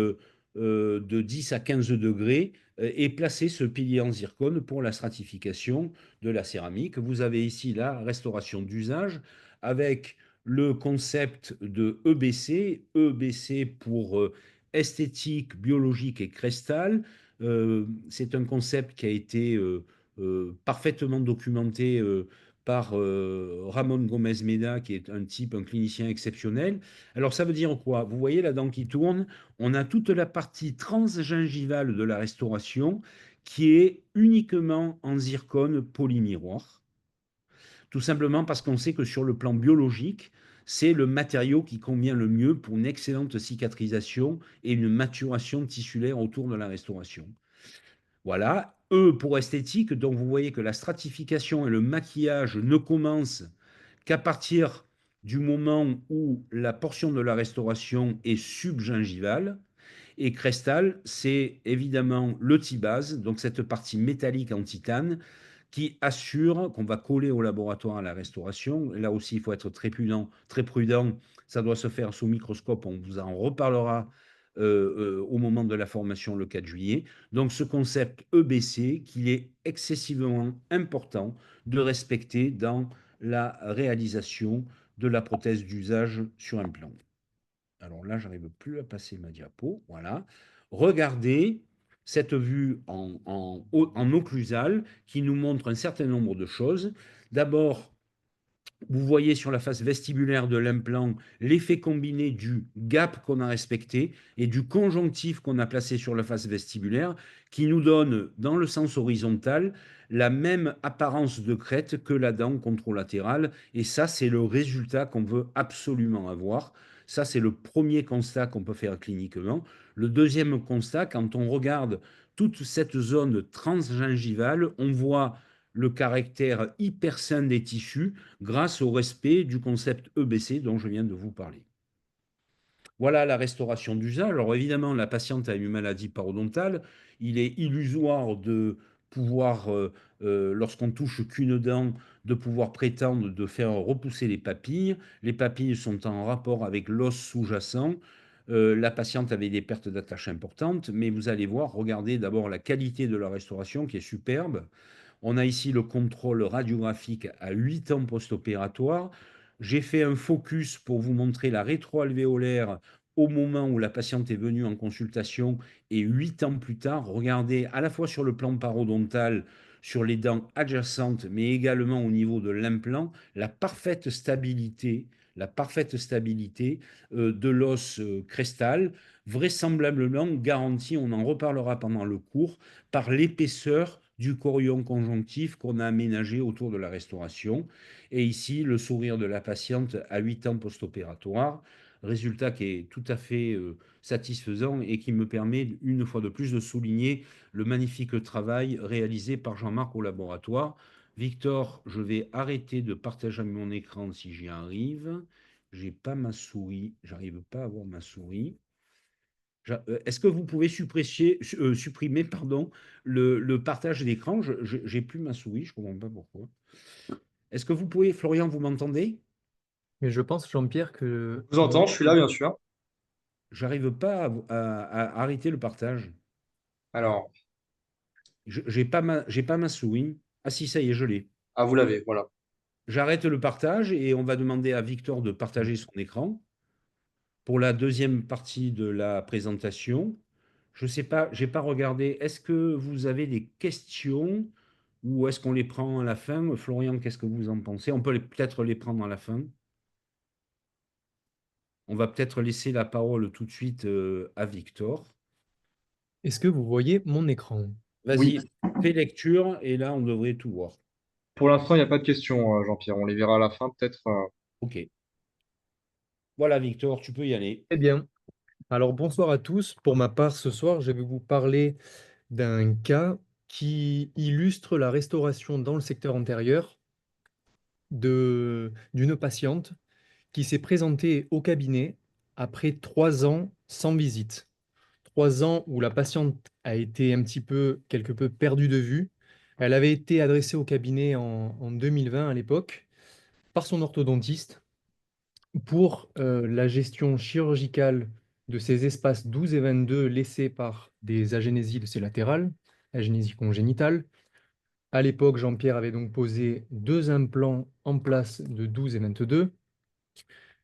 de 10 à 15 degrés et placer ce pilier en zircone pour la stratification de la céramique. Vous avez ici la restauration d'usage avec le concept de EBC, EBC pour esthétique, biologique et cristal. C'est un concept qui a été parfaitement documenté par Ramon Gomez Meda, qui est un type, un clinicien exceptionnel. Alors, ça veut dire quoi? Vous voyez la dent qui tourne, on a toute la partie transgingivale de la restauration qui est uniquement en zircone polymiroir, tout simplement parce qu'on sait que sur le plan biologique, c'est le matériau qui convient le mieux pour une excellente cicatrisation et une maturation tissulaire autour de la restauration. Voilà. Pour esthétique, donc vous voyez que la stratification et le maquillage ne commencent qu'à partir du moment où la portion de la restauration est subgingivale. Et cristal, c'est évidemment le T-base, donc cette partie métallique en titane, qui assure qu'on va coller au laboratoire à la restauration. Là aussi, il faut être très prudent, très prudent. Ça doit se faire sous microscope. On vous en reparlera au moment de la formation le 4 juillet. Donc, ce concept EBC, qu'il est excessivement important de respecter dans la réalisation de la prothèse d'usage sur implant. Alors là, j'arrive plus à passer ma diapo. Voilà. Regardez cette vue en occlusal qui nous montre un certain nombre de choses. D'abord, vous voyez sur la face vestibulaire de l'implant l'effet combiné du gap qu'on a respecté et du conjonctif qu'on a placé sur la face vestibulaire qui nous donne, dans le sens horizontal, la même apparence de crête que la dent contralatérale. Et ça, c'est le résultat qu'on veut absolument avoir. Ça, c'est le premier constat qu'on peut faire cliniquement. Le deuxième constat, quand on regarde toute cette zone transgingivale, on voit le caractère hyper sain des tissus grâce au respect du concept EBC dont je viens de vous parler. Voilà la restauration d'usage. Alors évidemment, la patiente a une maladie parodontale. Il est illusoire de pouvoir, lorsqu'on touche qu'une dent, de pouvoir prétendre de faire repousser les papilles. Les papilles sont en rapport avec l'os sous-jacent. La patiente avait des pertes d'attache importantes, mais vous allez voir, regardez d'abord la qualité de la restauration qui est superbe. On a ici le contrôle radiographique à 8 ans post-opératoire. J'ai fait un focus pour vous montrer la rétroalvéolaire au moment où la patiente est venue en consultation et 8 ans plus tard. Regardez à la fois sur le plan parodontal, sur les dents adjacentes, mais également au niveau de l'implant, la parfaite stabilité de l'os crestal, vraisemblablement garantie, on en reparlera pendant le cours, par l'épaisseur du chorion conjonctif qu'on a aménagé autour de la restauration. Et ici, le sourire de la patiente à 8 ans post-opératoire, résultat qui est tout à fait satisfaisant et qui me permet une fois de plus de souligner le magnifique travail réalisé par Jean-Marc au laboratoire. Victor, je vais arrêter de partager mon écran si j'y arrive. J'ai pas ma souris, j'arrive pas à avoir ma souris. Est-ce que vous pouvez supprimer pardon, le partage d'écran? Je n'ai plus ma souris, je ne comprends pas pourquoi. Est-ce que vous pouvez, Florian, vous m'entendez? Mais je pense, Jean-Pierre, que Je vous entends, je suis là, bien sûr. J'arrive pas à arrêter le partage. Alors, J'ai pas ma souris. Ah si, ça y est, je l'ai. ah, vous l'avez, voilà. j'arrête le partage et on va demander à Victor de partager son écran pour la deuxième partie de la présentation. Je ne sais pas, j'ai pas regardé. Est-ce que vous avez des questions ou est-ce qu'on les prend à la fin? Florian, qu'est-ce que vous en pensez? On peut peut-être les prendre à la fin. On va peut-être laisser la parole tout de suite à Victor. Est-ce que vous voyez mon écran? Oui, Vas-y, fais lecture et là, on devrait tout voir. pour l'instant, il n'y a pas de questions, Jean-Pierre. On les verra à la fin, peut-être. OK. Voilà, Victor, tu peux y aller. Très bien. Alors bonsoir à tous. Pour ma part, ce soir, je vais vous parler d'un cas qui illustre la restauration dans le secteur antérieur d'une patiente qui s'est présentée au cabinet après 3 ans sans visite. 3 ans où la patiente a été quelque peu perdue de vue. Elle avait été adressée au cabinet en 2020 à l'époque par son orthodontiste pour la gestion chirurgicale de ces espaces 12 et 22 laissés par des agénésies de ses latérales, agénésie congénitale. À l'époque, Jean-Pierre avait donc posé 2 implants en place de 12 et 22,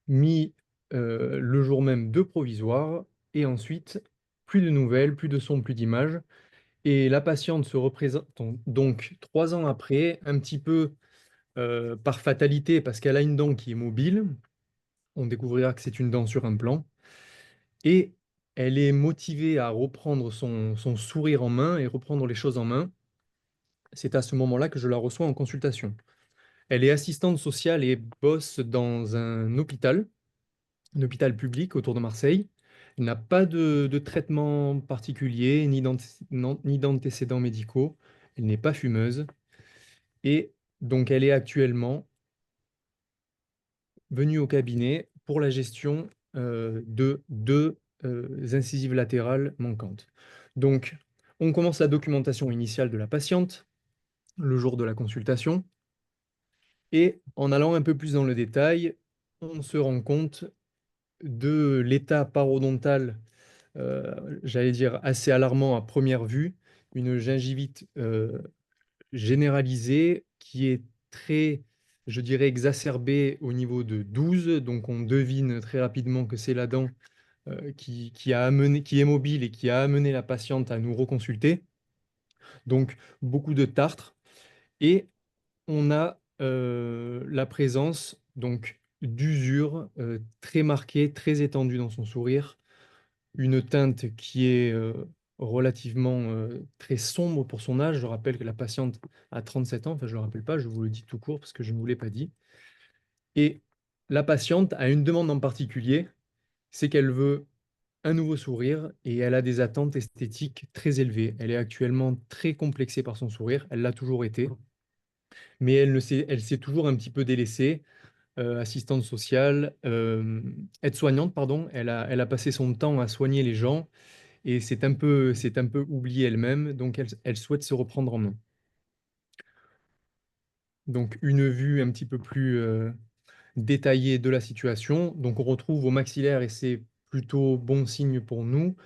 mis le jour même 2 provisoires, et ensuite, plus de nouvelles, plus de sons, plus d'images. Et la patiente se représente donc 3 ans après, un petit peu par fatalité, parce qu'elle a une dent qui est mobile. On découvrira que c'est une dent sur implant. Et elle est motivée à reprendre son sourire en main et reprendre les choses en main. C'est à ce moment-là que je la reçois en consultation. Elle est assistante sociale et bosse dans un hôpital public autour de Marseille. Elle n'a pas de traitement particulier, ni d'antécédents médicaux. Elle n'est pas fumeuse. Et donc, elle est actuellement venue au cabinet pour la gestion de deux incisives latérales manquantes. Donc, on commence la documentation initiale de la patiente le jour de la consultation. Et en allant un peu plus dans le détail, on se rend compte de l'état parodontal, j'allais dire assez alarmant à première vue, une gingivite généralisée qui est très, je dirais, exacerbée au niveau de 12. Donc on devine très rapidement que c'est la dent qui est mobile et qui a amené la patiente à nous reconsulter. Donc beaucoup de tartre. Et on a la présence donc d'usure très marquée, très étendue dans son sourire, une teinte qui est relativement très sombre pour son âge. Je rappelle que la patiente a 37 ans, enfin je ne le rappelle pas, je vous le dis tout court parce que je ne vous l'ai pas dit. Et la patiente a une demande en particulier, c'est qu'elle veut un nouveau sourire et elle a des attentes esthétiques très élevées. Elle est actuellement très complexée par son sourire, elle l'a toujours été, mais elle s'est toujours un petit peu délaissée. Assistante sociale, aide-soignante, pardon. Elle a passé son temps à soigner les gens et c'est un peu oublié elle-même, donc elle souhaite se reprendre en main. Donc une vue un petit peu plus détaillée de la situation. Donc on retrouve au maxillaire, et c'est plutôt bon signe pour nous,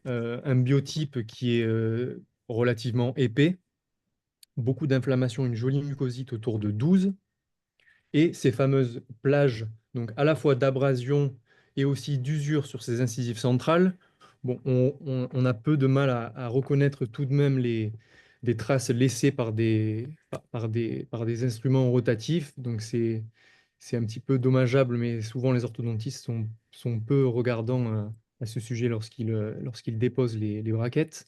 un biotype qui est relativement épais, beaucoup d'inflammation, une jolie mucosite autour de 12. Et ces fameuses plages, donc à la fois d'abrasion et aussi d'usure sur ces incisives centrales. Bon, on a peu de mal à reconnaître tout de même des traces laissées par des instruments rotatifs. Donc c'est un petit peu dommageable, mais souvent les orthodontistes sont peu regardants à ce sujet lorsqu'ils déposent les braquettes.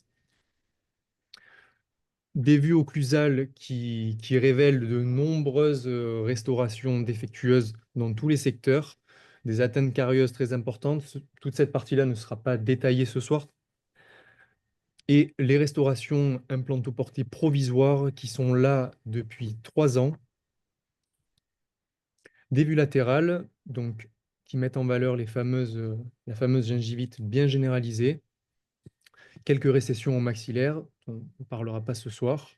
Des vues occlusales qui révèlent de nombreuses restaurations défectueuses dans tous les secteurs, des atteintes carieuses très importantes. Toute cette partie-là ne sera pas détaillée ce soir. Et les restaurations implantoportées provisoires qui sont là depuis 3 ans. Des vues latérales, donc, qui mettent en valeur la fameuse gingivite bien généralisée. Quelques récessions au maxillaire, dont on ne parlera pas ce soir.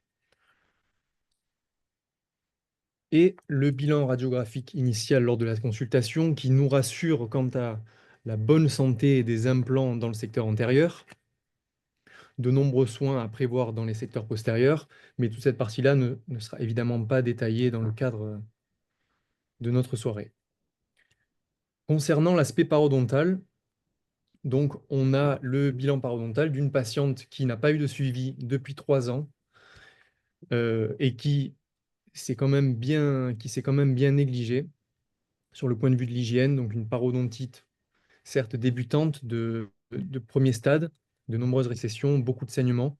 Et le bilan radiographique initial lors de la consultation qui nous rassure quant à la bonne santé des implants dans le secteur antérieur, de nombreux soins à prévoir dans les secteurs postérieurs, mais toute cette partie-là ne sera évidemment pas détaillée dans le cadre de notre soirée. Concernant l'aspect parodontal, donc on a le bilan parodontal d'une patiente qui n'a pas eu de suivi depuis 3 ans et qui s'est quand même bien négligée sur le point de vue de l'hygiène, donc une parodontite certes débutante de premier stade, de nombreuses récessions, beaucoup de saignements,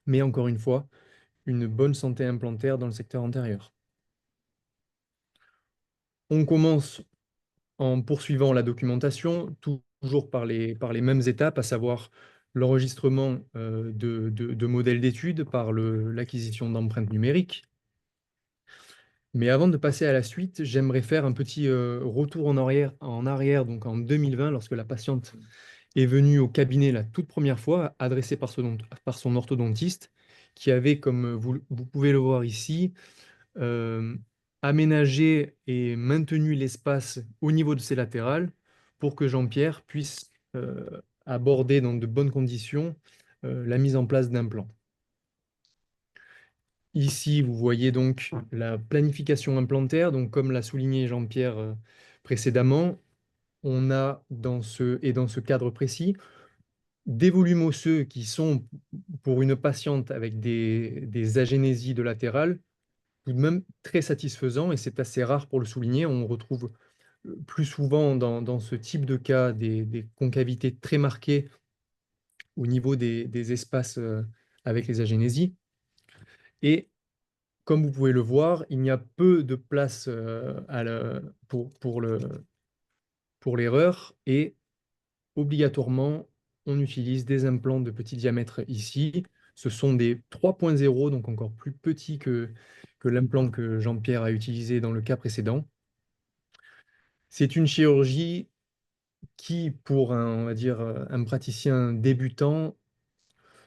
mais encore une fois, une bonne santé implantaire dans le secteur antérieur. On commence en poursuivant la documentation, toujours par les mêmes étapes, à savoir l'enregistrement de modèles d'études par l'acquisition d'empreintes numériques. Mais avant de passer à la suite, j'aimerais faire un petit retour en arrière, donc en 2020, lorsque la patiente est venue au cabinet la toute première fois, adressée par son orthodontiste, qui avait, comme vous pouvez le voir ici, euh, aménagé et maintenu l'espace au niveau de ses latérales pour que Jean-Pierre puisse aborder dans de bonnes conditions la mise en place d'implants. Ici, vous voyez donc la planification implantaire. Donc, comme l'a souligné Jean-Pierre précédemment, on a dans ce cadre précis des volumes osseux qui sont, pour une patiente avec des agénésies de latérales, tout de même très satisfaisants, et c'est assez rare pour le souligner. On retrouve plus souvent dans ce type de cas des concavités très marquées au niveau des espaces avec les agénésies. Et comme vous pouvez le voir, il y a peu de place pour l'erreur, et obligatoirement, on utilise des implants de petit diamètre ici. Ce sont des 3.0, donc encore plus petits que l'implant que Jean-Pierre a utilisé dans le cas précédent. C'est une chirurgie qui, pour on va dire, un praticien débutant,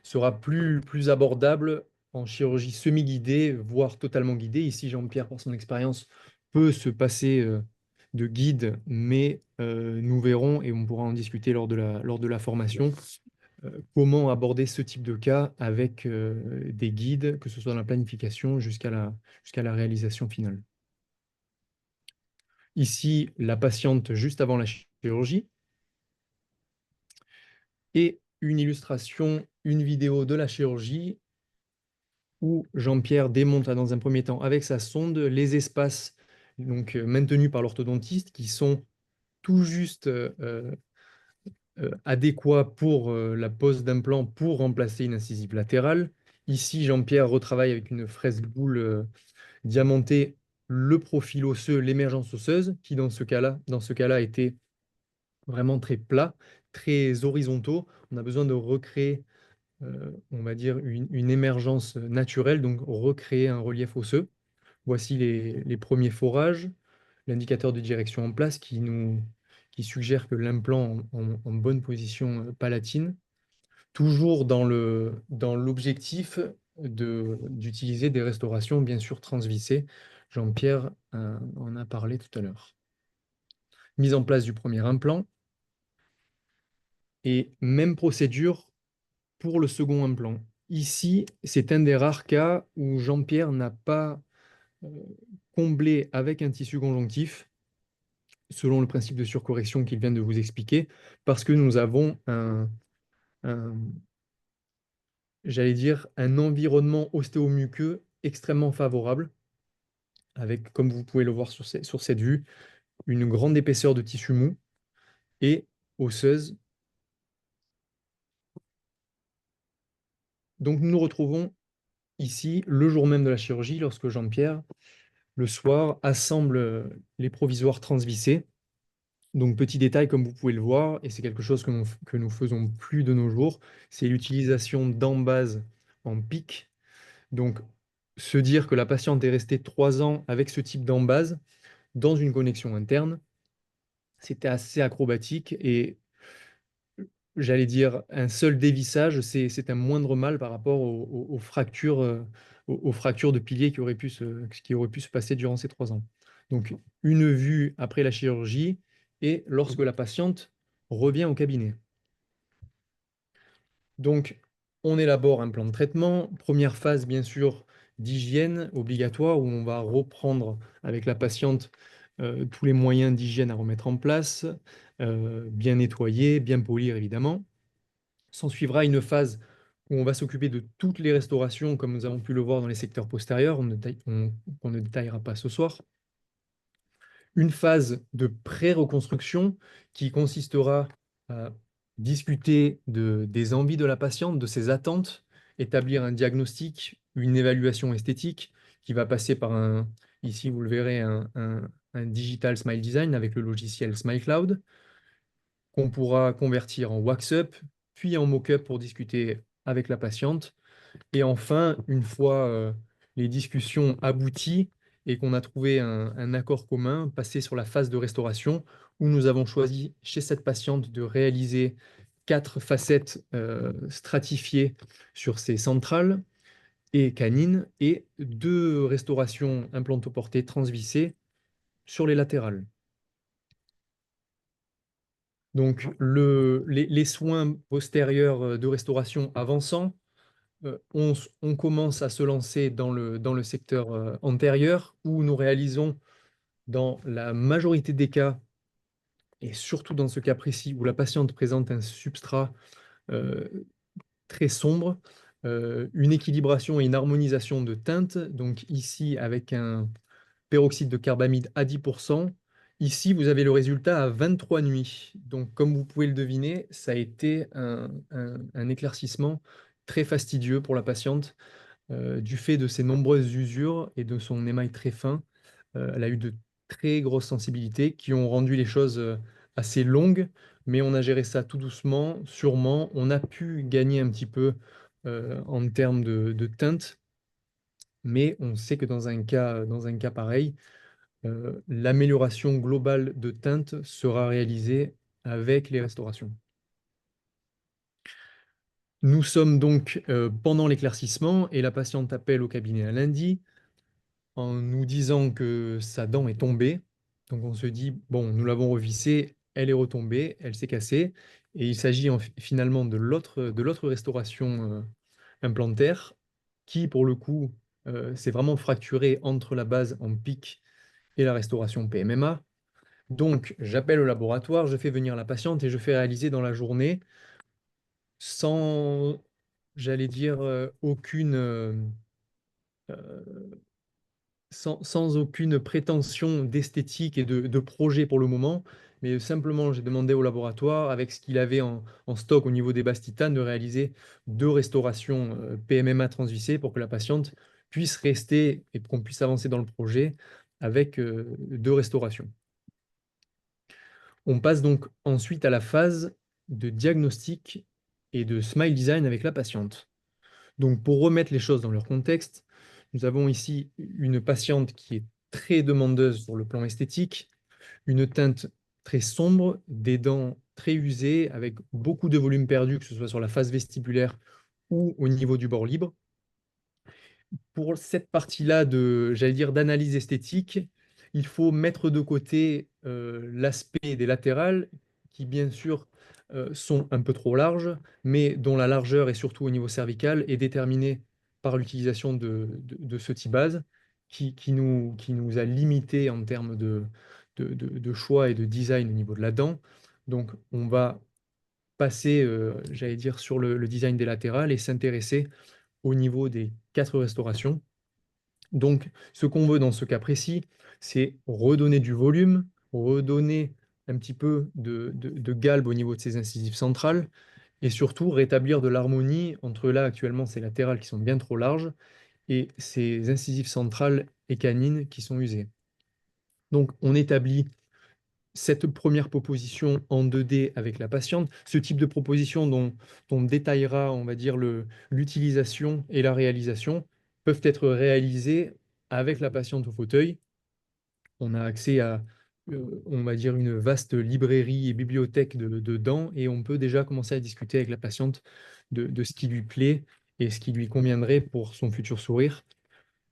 sera plus abordable en chirurgie semi-guidée, voire totalement guidée. Ici, Jean-Pierre, par son expérience, peut se passer de guide, mais nous verrons, et on pourra en discuter lors de la formation, comment aborder ce type de cas avec des guides, que ce soit dans la planification jusqu'à la réalisation finale. Ici, la patiente juste avant la chirurgie, et une illustration, une vidéo de la chirurgie où Jean-Pierre démonte dans un premier temps avec sa sonde les espaces donc, maintenus par l'orthodontiste qui sont tout juste adéquats pour la pose d'implant pour remplacer une incisive latérale. Ici, Jean-Pierre retravaille avec une fraise boule diamantée le profil osseux, l'émergence osseuse, qui dans ce cas-là était vraiment très plat, très horizontaux. On a besoin de recréer on va dire, une émergence naturelle, donc recréer un relief osseux. Voici les premiers forages, l'indicateur de direction en place qui suggère que l'implant en bonne position palatine, toujours dans l'objectif d'utiliser des restaurations bien sûr transvissées. Jean-Pierre en a parlé tout à l'heure. Mise en place du premier implant et même procédure pour le second implant. Ici, c'est un des rares cas où Jean-Pierre n'a pas euh, comblé avec un tissu conjonctif, selon le principe de surcorrection qu'il vient de vous expliquer, parce que nous avons un- j'allais dire, un environnement ostéomuqueux extrêmement favorable, avec, comme vous pouvez le voir sur cette vue, une grande épaisseur de tissu mou et osseuse. Donc nous nous retrouvons ici le jour même de la chirurgie, lorsque Jean-Pierre le soir, assemble les provisoires transvissés. Donc, petit détail, comme vous pouvez le voir, et c'est quelque chose que nous faisons plus de nos jours, c'est l'utilisation d'embase en pic. Donc, se dire que la patiente est restée 3 ans avec ce type d'embase dans une connexion interne, c'était assez acrobatique et j'allais dire, un seul dévissage, c'est un moindre mal par rapport aux fractures, aux fractures de piliers qui auraient pu se passer durant ces 3 ans. Donc, une vue après la chirurgie et lorsque la patiente revient au cabinet. Donc, on élabore un plan de traitement. Première phase, bien sûr, d'hygiène obligatoire où on va reprendre avec la patiente tous les moyens d'hygiène à remettre en place, bien nettoyer, bien polir évidemment. S'en suivra une phase où on va s'occuper de toutes les restaurations, comme nous avons pu le voir dans les secteurs postérieurs, qu'on ne détaillera pas ce soir. Une phase de pré-reconstruction qui consistera à discuter des envies de la patiente, de ses attentes, établir un diagnostic, une évaluation esthétique qui va passer par ici vous le verrez, un digital smile design avec le logiciel SmileCloud, qu'on pourra convertir en wax-up, puis en mock-up pour discuter avec la patiente. Et enfin, une fois les discussions abouties et qu'on a trouvé un accord commun, passer sur la phase de restauration où nous avons choisi chez cette patiente de réaliser 4 facettes stratifiées sur ses centrales et canines et 2 restaurations implantoportées transvissées sur les latérales. Donc, les soins postérieurs de restauration avançant, on commence à se lancer dans le secteur antérieur où nous réalisons dans la majorité des cas, et surtout dans ce cas précis où la patiente présente un substrat euh, très sombre, une équilibration et une harmonisation de teintes. Donc ici, avec un peroxyde de carbamide à 10%. Ici, vous avez le résultat à 23 nuits. Donc, comme vous pouvez le deviner, ça a été un éclaircissement très fastidieux pour la patiente du fait de ses nombreuses usures et de son émail très fin. Elle a eu de très grosses sensibilités qui ont rendu les choses assez longues, mais on a géré ça tout doucement, sûrement. On a pu gagner un petit peu en termes de teinte, mais on sait que dans un cas pareil, l'amélioration globale de teinte sera réalisée avec les restaurations. Nous sommes donc pendant l'éclaircissement et la patiente appelle au cabinet un lundi en nous disant que sa dent est tombée. Donc on se dit, bon, nous l'avons revissée, elle est retombée, elle s'est cassée. Et il s'agit finalement de l'autre restauration implantaire qui, pour le coup, s'est vraiment fracturée entre la base en pic et la restauration PMMA. Donc, j'appelle au laboratoire, je fais venir la patiente et je fais réaliser dans la journée sans, j'allais dire, sans aucune prétention d'esthétique et de projet pour le moment, mais simplement j'ai demandé au laboratoire, avec ce qu'il avait en stock au niveau des bases titanes, de réaliser 2 restaurations PMMA transvissées pour que la patiente puisse rester et qu'on puisse avancer dans le projet avec 2 restaurations. On passe donc ensuite à la phase de diagnostic et de smile design avec la patiente. Donc pour remettre les choses dans leur contexte, nous avons ici une patiente qui est très demandeuse sur le plan esthétique, une teinte très sombre, des dents très usées avec beaucoup de volume perdu, que ce soit sur la face vestibulaire ou au niveau du bord libre. Pour cette partie-là j'allais dire, d'analyse esthétique, il faut mettre de côté l'aspect des latérales qui, bien sûr, sont un peu trop larges, mais dont la largeur, et surtout au niveau cervical, est déterminée par l'utilisation de ce T-base qui nous a limités en termes de choix et de design au niveau de la dent. Donc, on va passer, j'allais dire, sur le design des latérales et s'intéresser au niveau des 4 restaurations. Donc, ce qu'on veut dans ce cas précis, c'est redonner du volume, redonner un petit peu de galbe au niveau de ces incisives centrales et surtout rétablir de l'harmonie entre là, actuellement, ces latérales qui sont bien trop larges et ces incisives centrales et canines qui sont usées. Donc, on établit cette première proposition en 2D avec la patiente, ce type de proposition dont on détaillera, on va dire, l'utilisation et la réalisation, peuvent être réalisées avec la patiente au fauteuil. On a accès à, on va dire, une vaste librairie et bibliothèque de dents et on peut déjà commencer à discuter avec la patiente de ce qui lui plaît et ce qui lui conviendrait pour son futur sourire.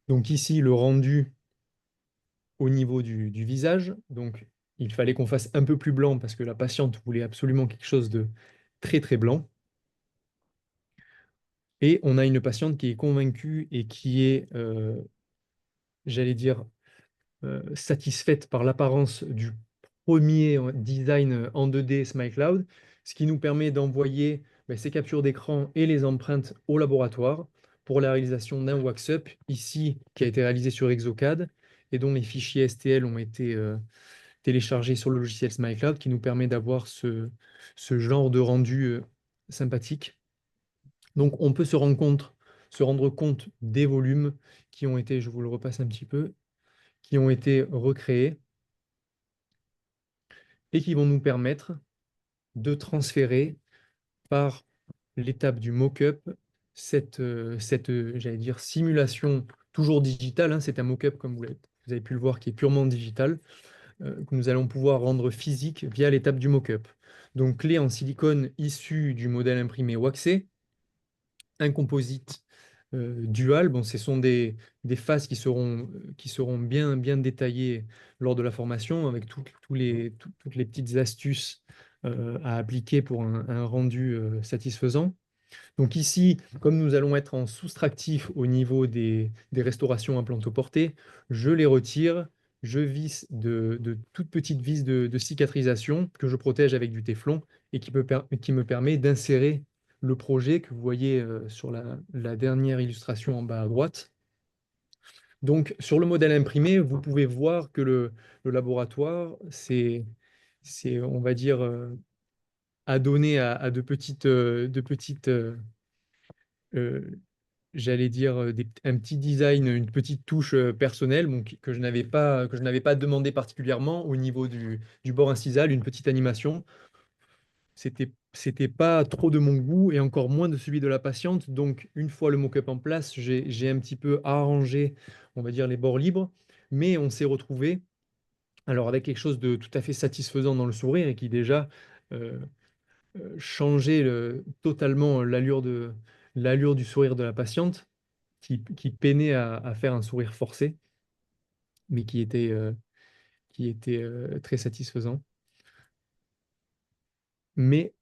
Donc ici, le rendu au niveau du visage. Donc, il fallait qu'on fasse un peu plus blanc parce que la patiente voulait absolument quelque chose de très très blanc. Et on a une patiente qui est convaincue et qui est, j'allais dire, satisfaite par l'apparence du premier design en 2D SmileCloud, ce qui nous permet d'envoyer ces captures d'écran et les empreintes au laboratoire pour la réalisation d'un wax-up, ici qui a été réalisé sur Exocad, et dont les fichiers STL ont été téléchargés sur le logiciel SmileCloud, qui nous permet d'avoir ce genre de rendu sympathique. Donc on peut se rendre compte des volumes qui ont été, je vous le repasse un petit peu, qui ont été recréés et qui vont nous permettre de transférer par l'étape du mock-up j'allais dire, simulation toujours digitale, hein, c'est un mock-up, comme vous avez pu le voir, qui est purement digital, que nous allons pouvoir rendre physique via l'étape du mock-up. Donc, clé en silicone issue du modèle imprimé waxé, un composite dual. Bon, ce sont des phases qui seront bien, bien détaillées lors de la formation, avec toutes les petites astuces à appliquer pour un rendu satisfaisant. Donc ici, comme nous allons être en soustractif au niveau des restaurations implantoportées, je les retire, je visse de toutes petites vis de cicatrisation que je protège avec du téflon et qui me permet d'insérer le projet que vous voyez sur la dernière illustration en bas à droite. Donc sur le modèle imprimé, vous pouvez voir que le laboratoire, on va dire, adonné à de petites j'allais dire, un petit design, une petite touche personnelle, bon, que je n'avais pas demandé particulièrement au niveau du bord incisal, une petite animation. C'était pas trop de mon goût et encore moins de celui de la patiente. Donc, une fois le mock-up en place, j'ai un petit peu arrangé, on va dire, les bords libres, mais on s'est retrouvé alors avec quelque chose de tout à fait satisfaisant dans le sourire et qui déjà euh, changeait totalement l'allure du sourire de la patiente qui peinait à faire un sourire forcé, mais qui était très satisfaisant, mais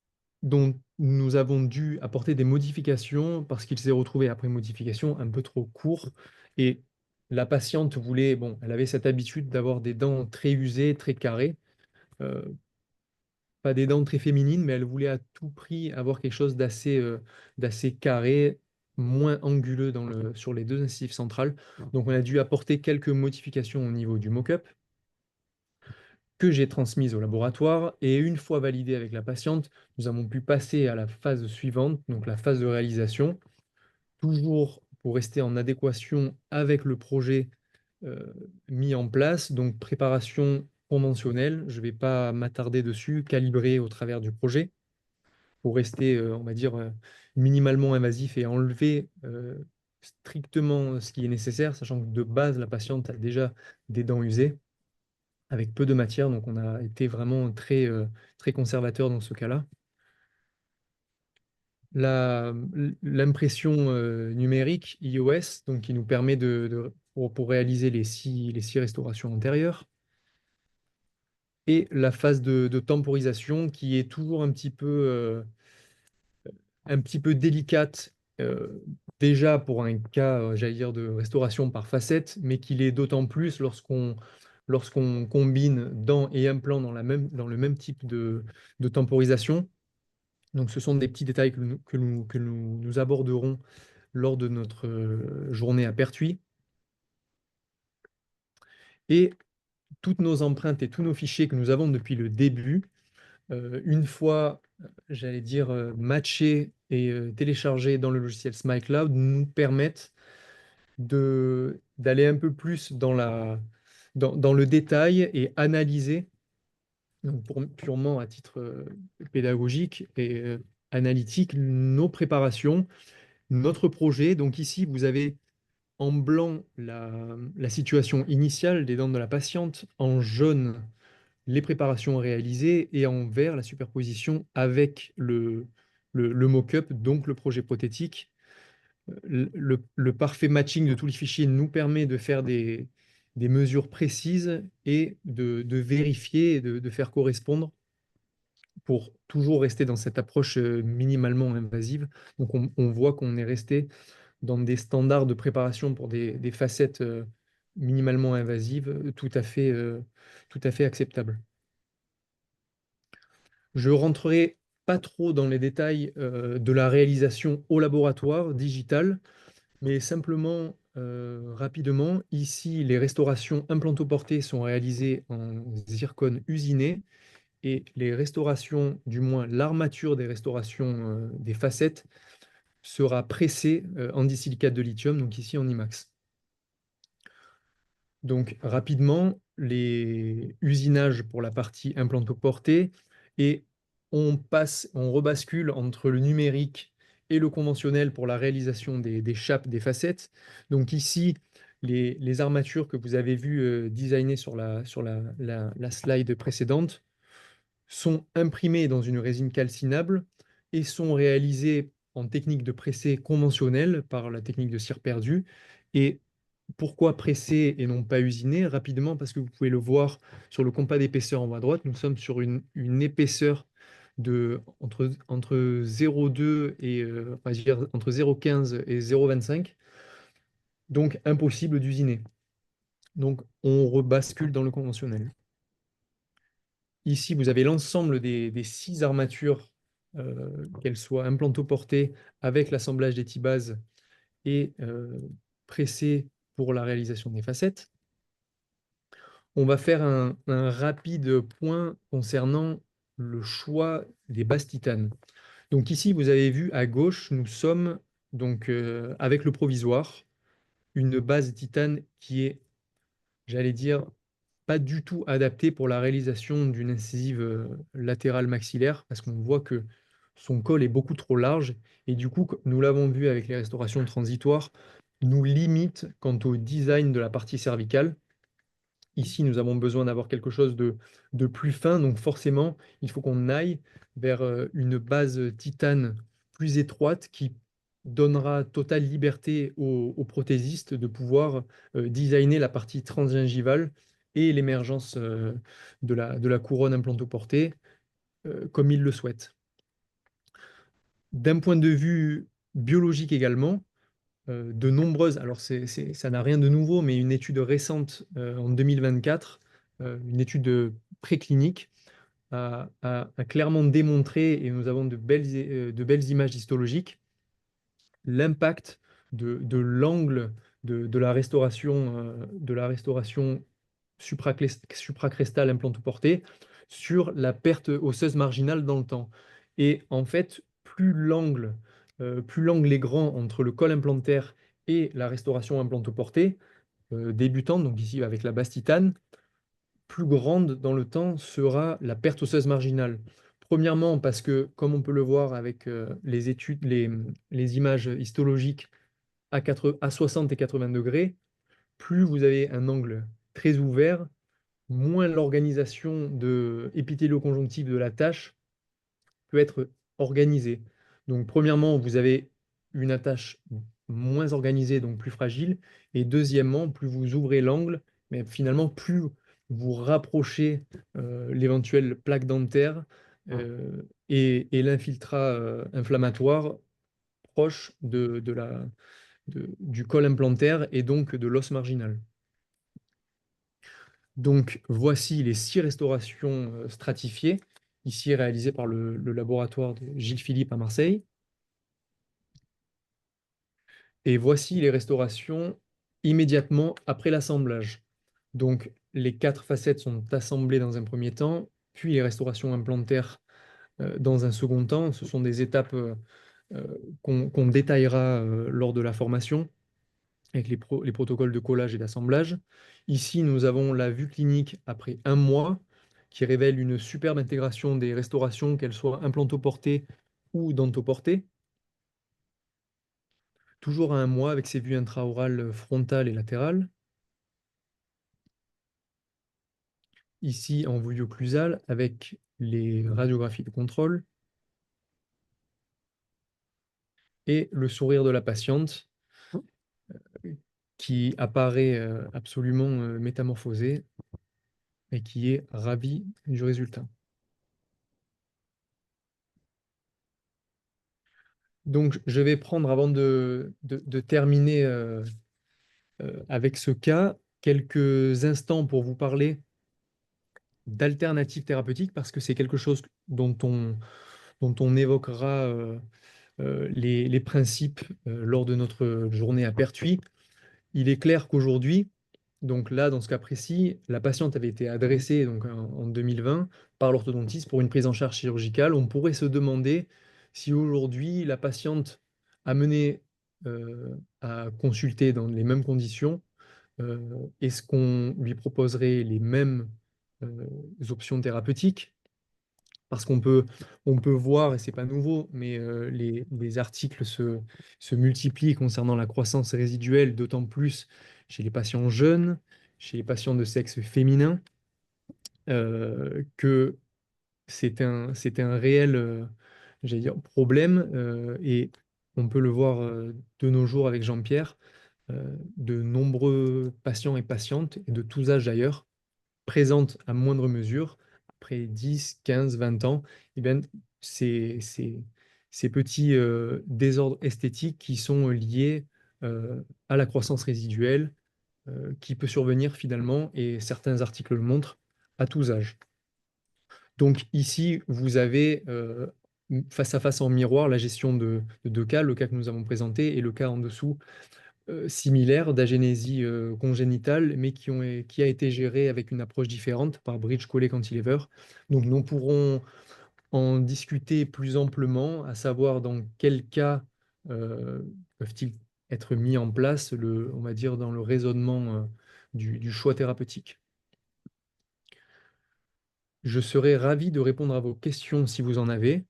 dont nous avons dû apporter des modifications parce qu'il s'est retrouvé après modification un peu trop court. Et la patiente voulait, bon, elle avait cette habitude d'avoir des dents très usées, très carrées, euh, pas des dents très féminines, mais elle voulait à tout prix avoir quelque chose d'assez carré, moins anguleux sur les deux incisives centrales. Donc on a dû apporter quelques modifications au niveau du mock-up que j'ai transmises au laboratoire. Et une fois validé avec la patiente, nous avons pu passer à la phase suivante, donc la phase de réalisation, toujours pour rester en adéquation avec le projet euh, mis en place. Donc préparation conventionnelle, je ne vais pas m'attarder dessus, calibrée au travers du projet pour rester, on va dire, minimalement invasif et enlever strictement ce qui est nécessaire, sachant que de base, la patiente a déjà des dents usées avec peu de matière, donc on a été vraiment très conservateur dans ce cas-là. La- L'impression numérique iOS, donc qui nous permet pour réaliser les six restaurations antérieures, et la phase de temporisation qui est toujours un petit peu délicate, déjà pour un cas, j'allais dire, de restauration par facette, mais qu'il est d'autant plus lorsqu'on combine dents et implants dans le même type de temporisation. Donc, ce sont des petits détails nous aborderons lors de notre journée à Pertuis. Et toutes nos empreintes et tous nos fichiers que nous avons depuis le début, une fois, j'allais dire, matchés et téléchargés dans le logiciel SmileCloud, nous permettent d'aller un peu plus dans le détail et analyser, donc purement à titre pédagogique et analytique, nos préparations, notre projet. Donc ici, vous avez en blanc la situation initiale des dents de la patiente, en jaune les préparations réalisées et en vert la superposition avec le mock-up, donc le projet prothétique. Le parfait matching de tous les fichiers nous permet de faire des mesures précises et de vérifier et de faire correspondre pour toujours rester dans cette approche minimalement invasive. Donc on voit qu'on est resté dans des standards de préparation pour des facettes minimalement invasive, tout à fait acceptable. Je rentrerai pas trop dans les détails de la réalisation au laboratoire digital, mais simplement rapidement, ici, les restaurations implantoportées sont réalisées en zircone usiné et les restaurations, du moins l'armature des restaurations des facettes, sera pressée en disilicate de lithium, donc ici en IMAX. Donc rapidement, les usinages pour la partie implantoportée et on rebascule entre le numérique et le conventionnel pour la réalisation des chapes, des facettes. Donc ici, les armatures que vous avez vues designées sur la slide précédente sont imprimées dans une résine calcinable et sont réalisées en technique de pressé conventionnelle par la technique de cire perdue. Et pourquoi presser et non pas usiner? Rapidement, parce que vous pouvez le voir sur le compas d'épaisseur en haut à droite, nous sommes sur une épaisseur entre 0,2 et on va dire entre 0,15 et 0,25, donc impossible d'usiner. Donc on rebascule dans le conventionnel. Ici, vous avez l'ensemble des 6 armatures, qu'elles soient implantoportées avec l'assemblage des T-bases et pressées pour la réalisation des facettes. On va faire un rapide point concernant le choix des bases titane. Donc ici, vous avez vu à gauche, nous sommes donc avec le provisoire, une base titane qui est, j'allais dire, pas du tout adaptée pour la réalisation d'une incisive latérale maxillaire, parce qu'on voit que son col est beaucoup trop large, et du coup, nous l'avons vu avec les restaurations transitoires, nous limite quant au design de la partie cervicale. Ici, nous avons besoin d'avoir quelque chose de plus fin, donc forcément, il faut qu'on aille vers une base titane plus étroite qui donnera totale liberté aux prothésistes de pouvoir designer la partie transgingivale et l'émergence de la couronne implantoportée comme ils le souhaitent. D'un point de vue biologique également, de nombreuses, alors ça n'a rien de nouveau, mais une étude récente en 2024, une étude préclinique, a clairement démontré, et nous avons de belles images histologiques, l'impact de l'angle de la restauration supracrestale implantoportée sur la perte osseuse marginale dans le temps. Et en fait, plus l'angle est grand entre le col implantaire et la restauration implantoportée, débutante, donc ici avec la base titane, plus grande dans le temps sera la perte osseuse marginale. Premièrement, parce que, comme on peut le voir avec les études, les images histologiques à 60 et 80 degrés, plus vous avez un angle très ouvert, moins l'organisation de épithélioconjonctive de la tâche peut être organisée. Donc, premièrement, vous avez une attache moins organisée, donc plus fragile. Et deuxièmement, plus vous ouvrez l'angle, mais finalement, plus vous rapprochez l'éventuelle plaque dentaire et l'infiltrat inflammatoire proche du col implantaire et donc de l'os marginal. Donc, voici les 6 restaurations stratifiées, ici réalisées par le laboratoire de Gilles Philippe à Marseille. Et voici les restaurations immédiatement après l'assemblage. Donc, les 4 facettes sont assemblées dans un premier temps, puis les restaurations implantaires dans un second temps. Ce sont des étapes qu'on détaillera lors de la formation, avec les protocoles de collage et d'assemblage. Ici, nous avons la vue clinique après un mois, qui révèle une superbe intégration des restaurations, qu'elles soient implantoportées ou dentoportées. Toujours à un mois, avec ces vues intraorales frontales et latérales. Ici, en vue occlusale, avec les radiographies de contrôle. Et le sourire de la patiente, qui apparaît absolument métamorphosé et qui est ravie du résultat. Donc, je vais prendre, avant de terminer avec ce cas, quelques instants pour vous parler d'alternatives thérapeutiques parce que c'est quelque chose dont on évoquera les principes lors de notre journée à Pertuis. Il est clair qu'aujourd'hui, donc là, dans ce cas précis, la patiente avait été adressée donc, en 2020 par l'orthodontiste pour une prise en charge chirurgicale. On pourrait se demander si aujourd'hui la patiente amenée à consulter dans les mêmes conditions, est-ce qu'on lui proposerait les mêmes options thérapeutiques? Parce on peut voir, et c'est pas nouveau, mais les articles se multiplient concernant la croissance résiduelle, d'autant plus chez les patients jeunes, chez les patients de sexe féminin, que c'est un réel, j'allais dire, problème. Et on peut le voir de nos jours avec Jean-Pierre, de nombreux patients et patientes, et de tous âges d'ailleurs, présente à moindre mesure, après 10, 15, 20 ans, eh bien, ces, ces- ces petits désordres esthétiques qui sont liés à la croissance résiduelle, qui peut survenir finalement, et certains articles le montrent, à tous âges. Donc ici, vous avez face à face en miroir la gestion de deux cas, le cas que nous avons présenté et le cas en dessous similaires d'agénésie congénitale, mais qui a été géré avec une approche différente par Bridge Colley Cantilever. Donc nous pourrons en discuter plus amplement, à savoir dans quel cas euh, peuvent-ils être mis en place, on va dire, dans le raisonnement du choix thérapeutique. Je serai ravi de répondre à vos questions si vous en avez.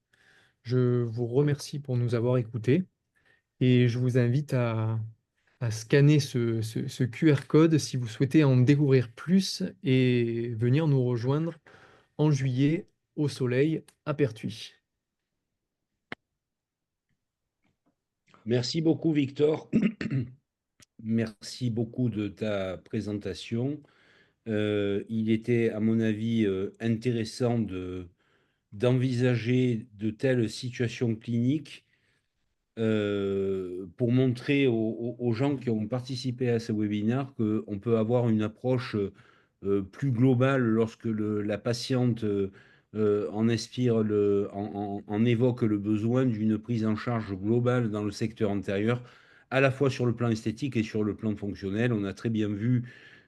Je vous remercie pour nous avoir écoutés et je vous invite à scanner ce QR code si vous souhaitez en découvrir plus et venir nous rejoindre en juillet au soleil à Pertuis. Merci beaucoup, Victor. Merci beaucoup de ta présentation. Il était, à mon avis, intéressant d'envisager de telles situations cliniques pour montrer aux gens qui ont participé à ce webinaire qu'on peut avoir une approche plus globale lorsque la patiente en inspire en évoque le besoin d'une prise en charge globale dans le secteur antérieur, à la fois sur le plan esthétique et sur le plan fonctionnel. On a très bien vu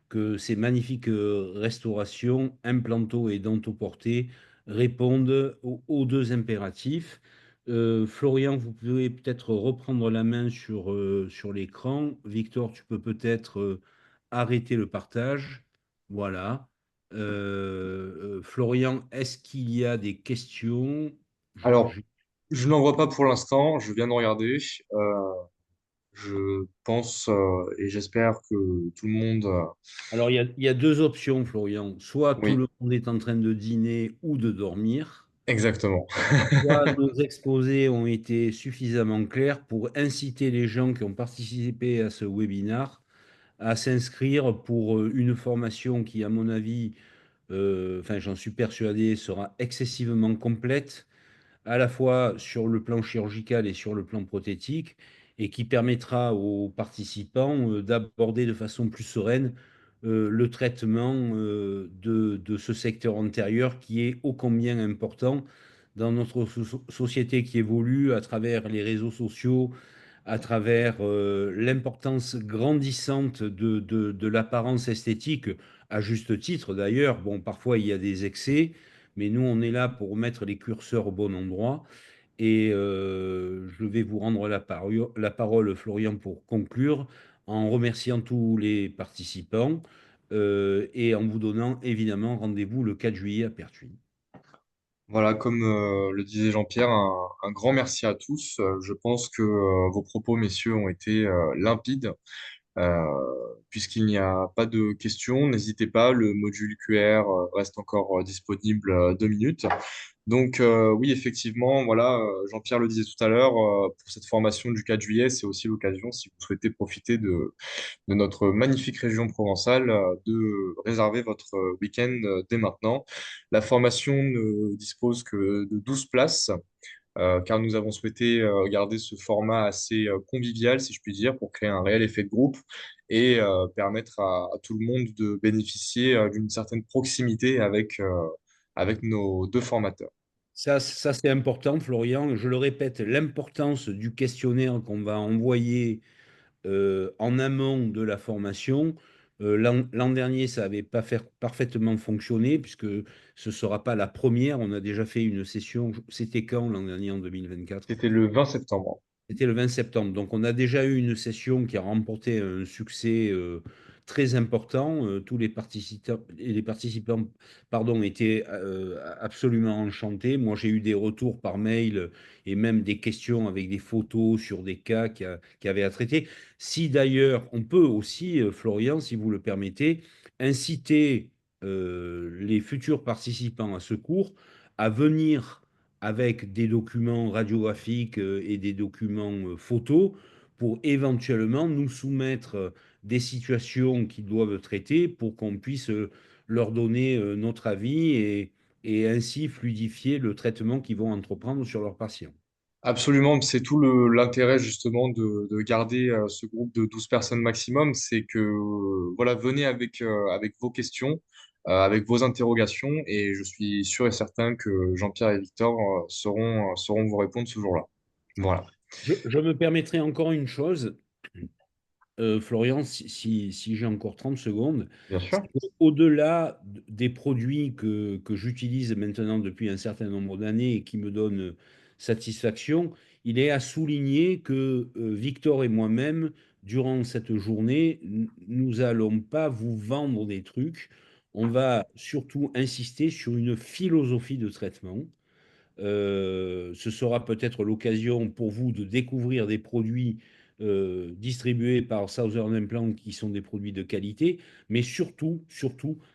que ces magnifiques restaurations, implanto et dentoportées, répondent aux deux impératifs. Florian, vous pouvez peut-être reprendre la main sur l'écran. Victor, tu peux peut-être arrêter le partage. Voilà. Florian, est-ce qu'il y a des questions? Alors, J'ai- je n'en vois pas pour l'instant, je viens de regarder. Je pense et j'espère que tout le monde... Alors, il y a deux options, Florian. Soit tout oui, le monde est en train de dîner ou de dormir. exactement. Soit nos exposés ont été suffisamment clairs pour inciter les gens qui ont participé à ce webinaire à s'inscrire pour une formation qui, à mon avis, enfin j'en suis persuadé, sera excessivement complète, à la fois sur le plan chirurgical et sur le plan prothétique, et qui permettra aux participants d'aborder de façon plus sereine le traitement de ce secteur antérieur qui est ô combien important dans notre société qui évolue à travers les réseaux sociaux, à travers l'importance grandissante de l'apparence esthétique, à juste titre d'ailleurs. Bon, parfois il y a des excès, mais nous on est là pour mettre les curseurs au bon endroit. Et je vais vous rendre la parole, Florian, pour conclure, en remerciant tous les participants et en vous donnant évidemment rendez-vous le 4 juillet à Pertuis. Voilà, comme le disait Jean-Pierre, un grand merci à tous. Je pense que vos propos, messieurs, ont été limpides. Euh, Puisqu'il n'y a pas de questions, n'hésitez pas, le module QR reste encore disponible 2 minutes. Donc oui, effectivement, voilà, Jean-Pierre le disait tout à l'heure, pour cette formation du 4 juillet, c'est aussi l'occasion, si vous souhaitez profiter de notre magnifique région provençale, de réserver votre week-end dès maintenant. La formation ne dispose que de 12 places. car nous avons souhaité garder ce format assez convivial, si je puis dire, pour créer un réel effet de groupe et permettre à tout le monde de bénéficier d'une certaine proximité avec nos deux formateurs. Ça c'est important, Florian. Je le répète, l'importance du questionnaire qu'on va envoyer en amont de la formation. L'an dernier, ça n'avait pas parfaitement fonctionné puisque ce ne sera pas la première. On a déjà fait une session. C'était quand l'an dernier, en 2024? C'était le 20 septembre. C'était le 20 septembre. Donc, on a déjà eu une session qui a remporté un succès très important. Tous les participants pardon, étaient absolument enchantés. Moi, j'ai eu des retours par mail et même des questions avec des photos sur des cas qui avaient à traiter. Si d'ailleurs, on peut aussi, Florian, si vous le permettez, inciter les futurs participants à ce cours à venir avec des documents radiographiques et des documents photos pour éventuellement nous soumettre des situations qu'ils doivent traiter pour qu'on puisse leur donner notre avis et ainsi fluidifier le traitement qu'ils vont entreprendre sur leurs patients. Absolument, c'est tout l'intérêt justement de garder ce groupe de 12 personnes maximum, c'est que voilà, venez avec vos questions, avec vos interrogations, et je suis sûr et certain que Jean-Pierre et Victor sauront vous répondre ce jour-là. Voilà, Je me permettrai encore une chose, Florian, si j'ai encore 30 secondes, bien c'est sûr. qu'au-delà des produits que j'utilise maintenant depuis un certain nombre d'années et qui me donnent satisfaction, il est à souligner que Victor et moi-même, durant cette journée, nous allons pas vous vendre des trucs. On va surtout insister sur une philosophie de traitement. Ce sera peut-être l'occasion pour vous de découvrir des produits distribués par Southern Implant qui sont des produits de qualité, mais surtout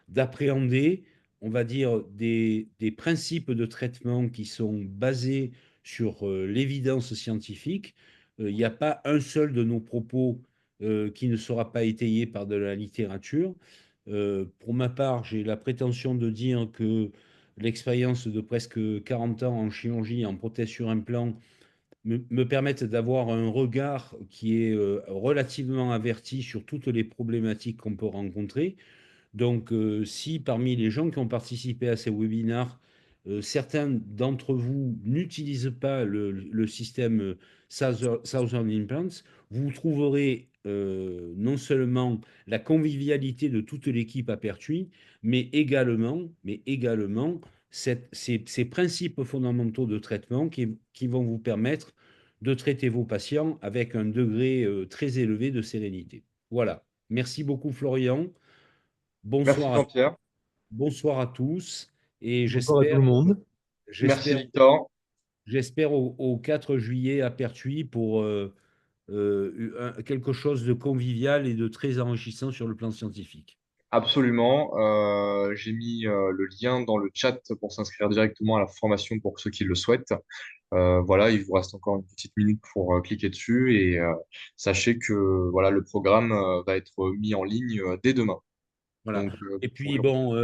d'appréhender, on va dire, des principes de traitement qui sont basés sur l'évidence scientifique. Il n'y a pas un seul de nos propos qui ne sera pas étayé par de la littérature. Pour ma part, j'ai la prétention de dire que l'expérience de presque 40 ans en chirurgie, en prothèse sur implant, me permettent d'avoir un regard qui est relativement averti sur toutes les problématiques qu'on peut rencontrer. Donc, si parmi les gens qui ont participé à ces webinars, certains d'entre vous n'utilisent pas le système Southern Implants, vous trouverez non seulement la convivialité de toute l'équipe à Pertuis, mais également ces principes fondamentaux de traitement qui vont vous permettre de traiter vos patients avec un degré très élevé de sérénité. Voilà. Merci beaucoup, Florian. Merci Bonsoir à, Jean-Pierre, bonsoir à tous et Bonsoir à tout le monde. merci j'espère, Victor. j'espère au 4 juillet à Pertuis pour quelque chose de convivial et de très enrichissant sur le plan scientifique. Absolument. J'ai mis le lien dans le chat pour s'inscrire directement à la formation pour ceux qui le souhaitent. Voilà, il vous reste encore une petite minute pour cliquer dessus et sachez que voilà, le programme va être mis en ligne dès demain. Voilà. Donc, Et vous puis, pourrez... bon,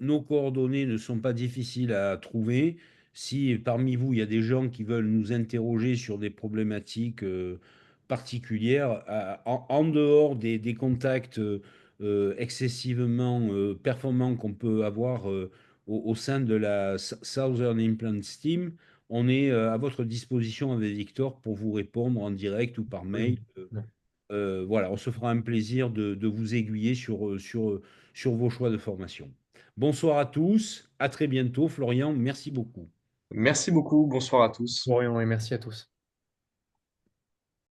nos coordonnées ne sont pas difficiles à trouver. Si parmi vous, il y a des gens qui veulent nous interroger sur des problématiques particulières, en dehors des contacts excessivement performants qu'on peut avoir au sein de la Southern Implant Team, on est à votre disposition avec Victor pour vous répondre en direct ou par mail. Voilà, on se fera un plaisir de vous aiguiller sur vos choix de formation. Bonsoir à tous, à très bientôt. Florian, merci beaucoup. Merci beaucoup. Bonsoir à tous. Florian, et merci à tous.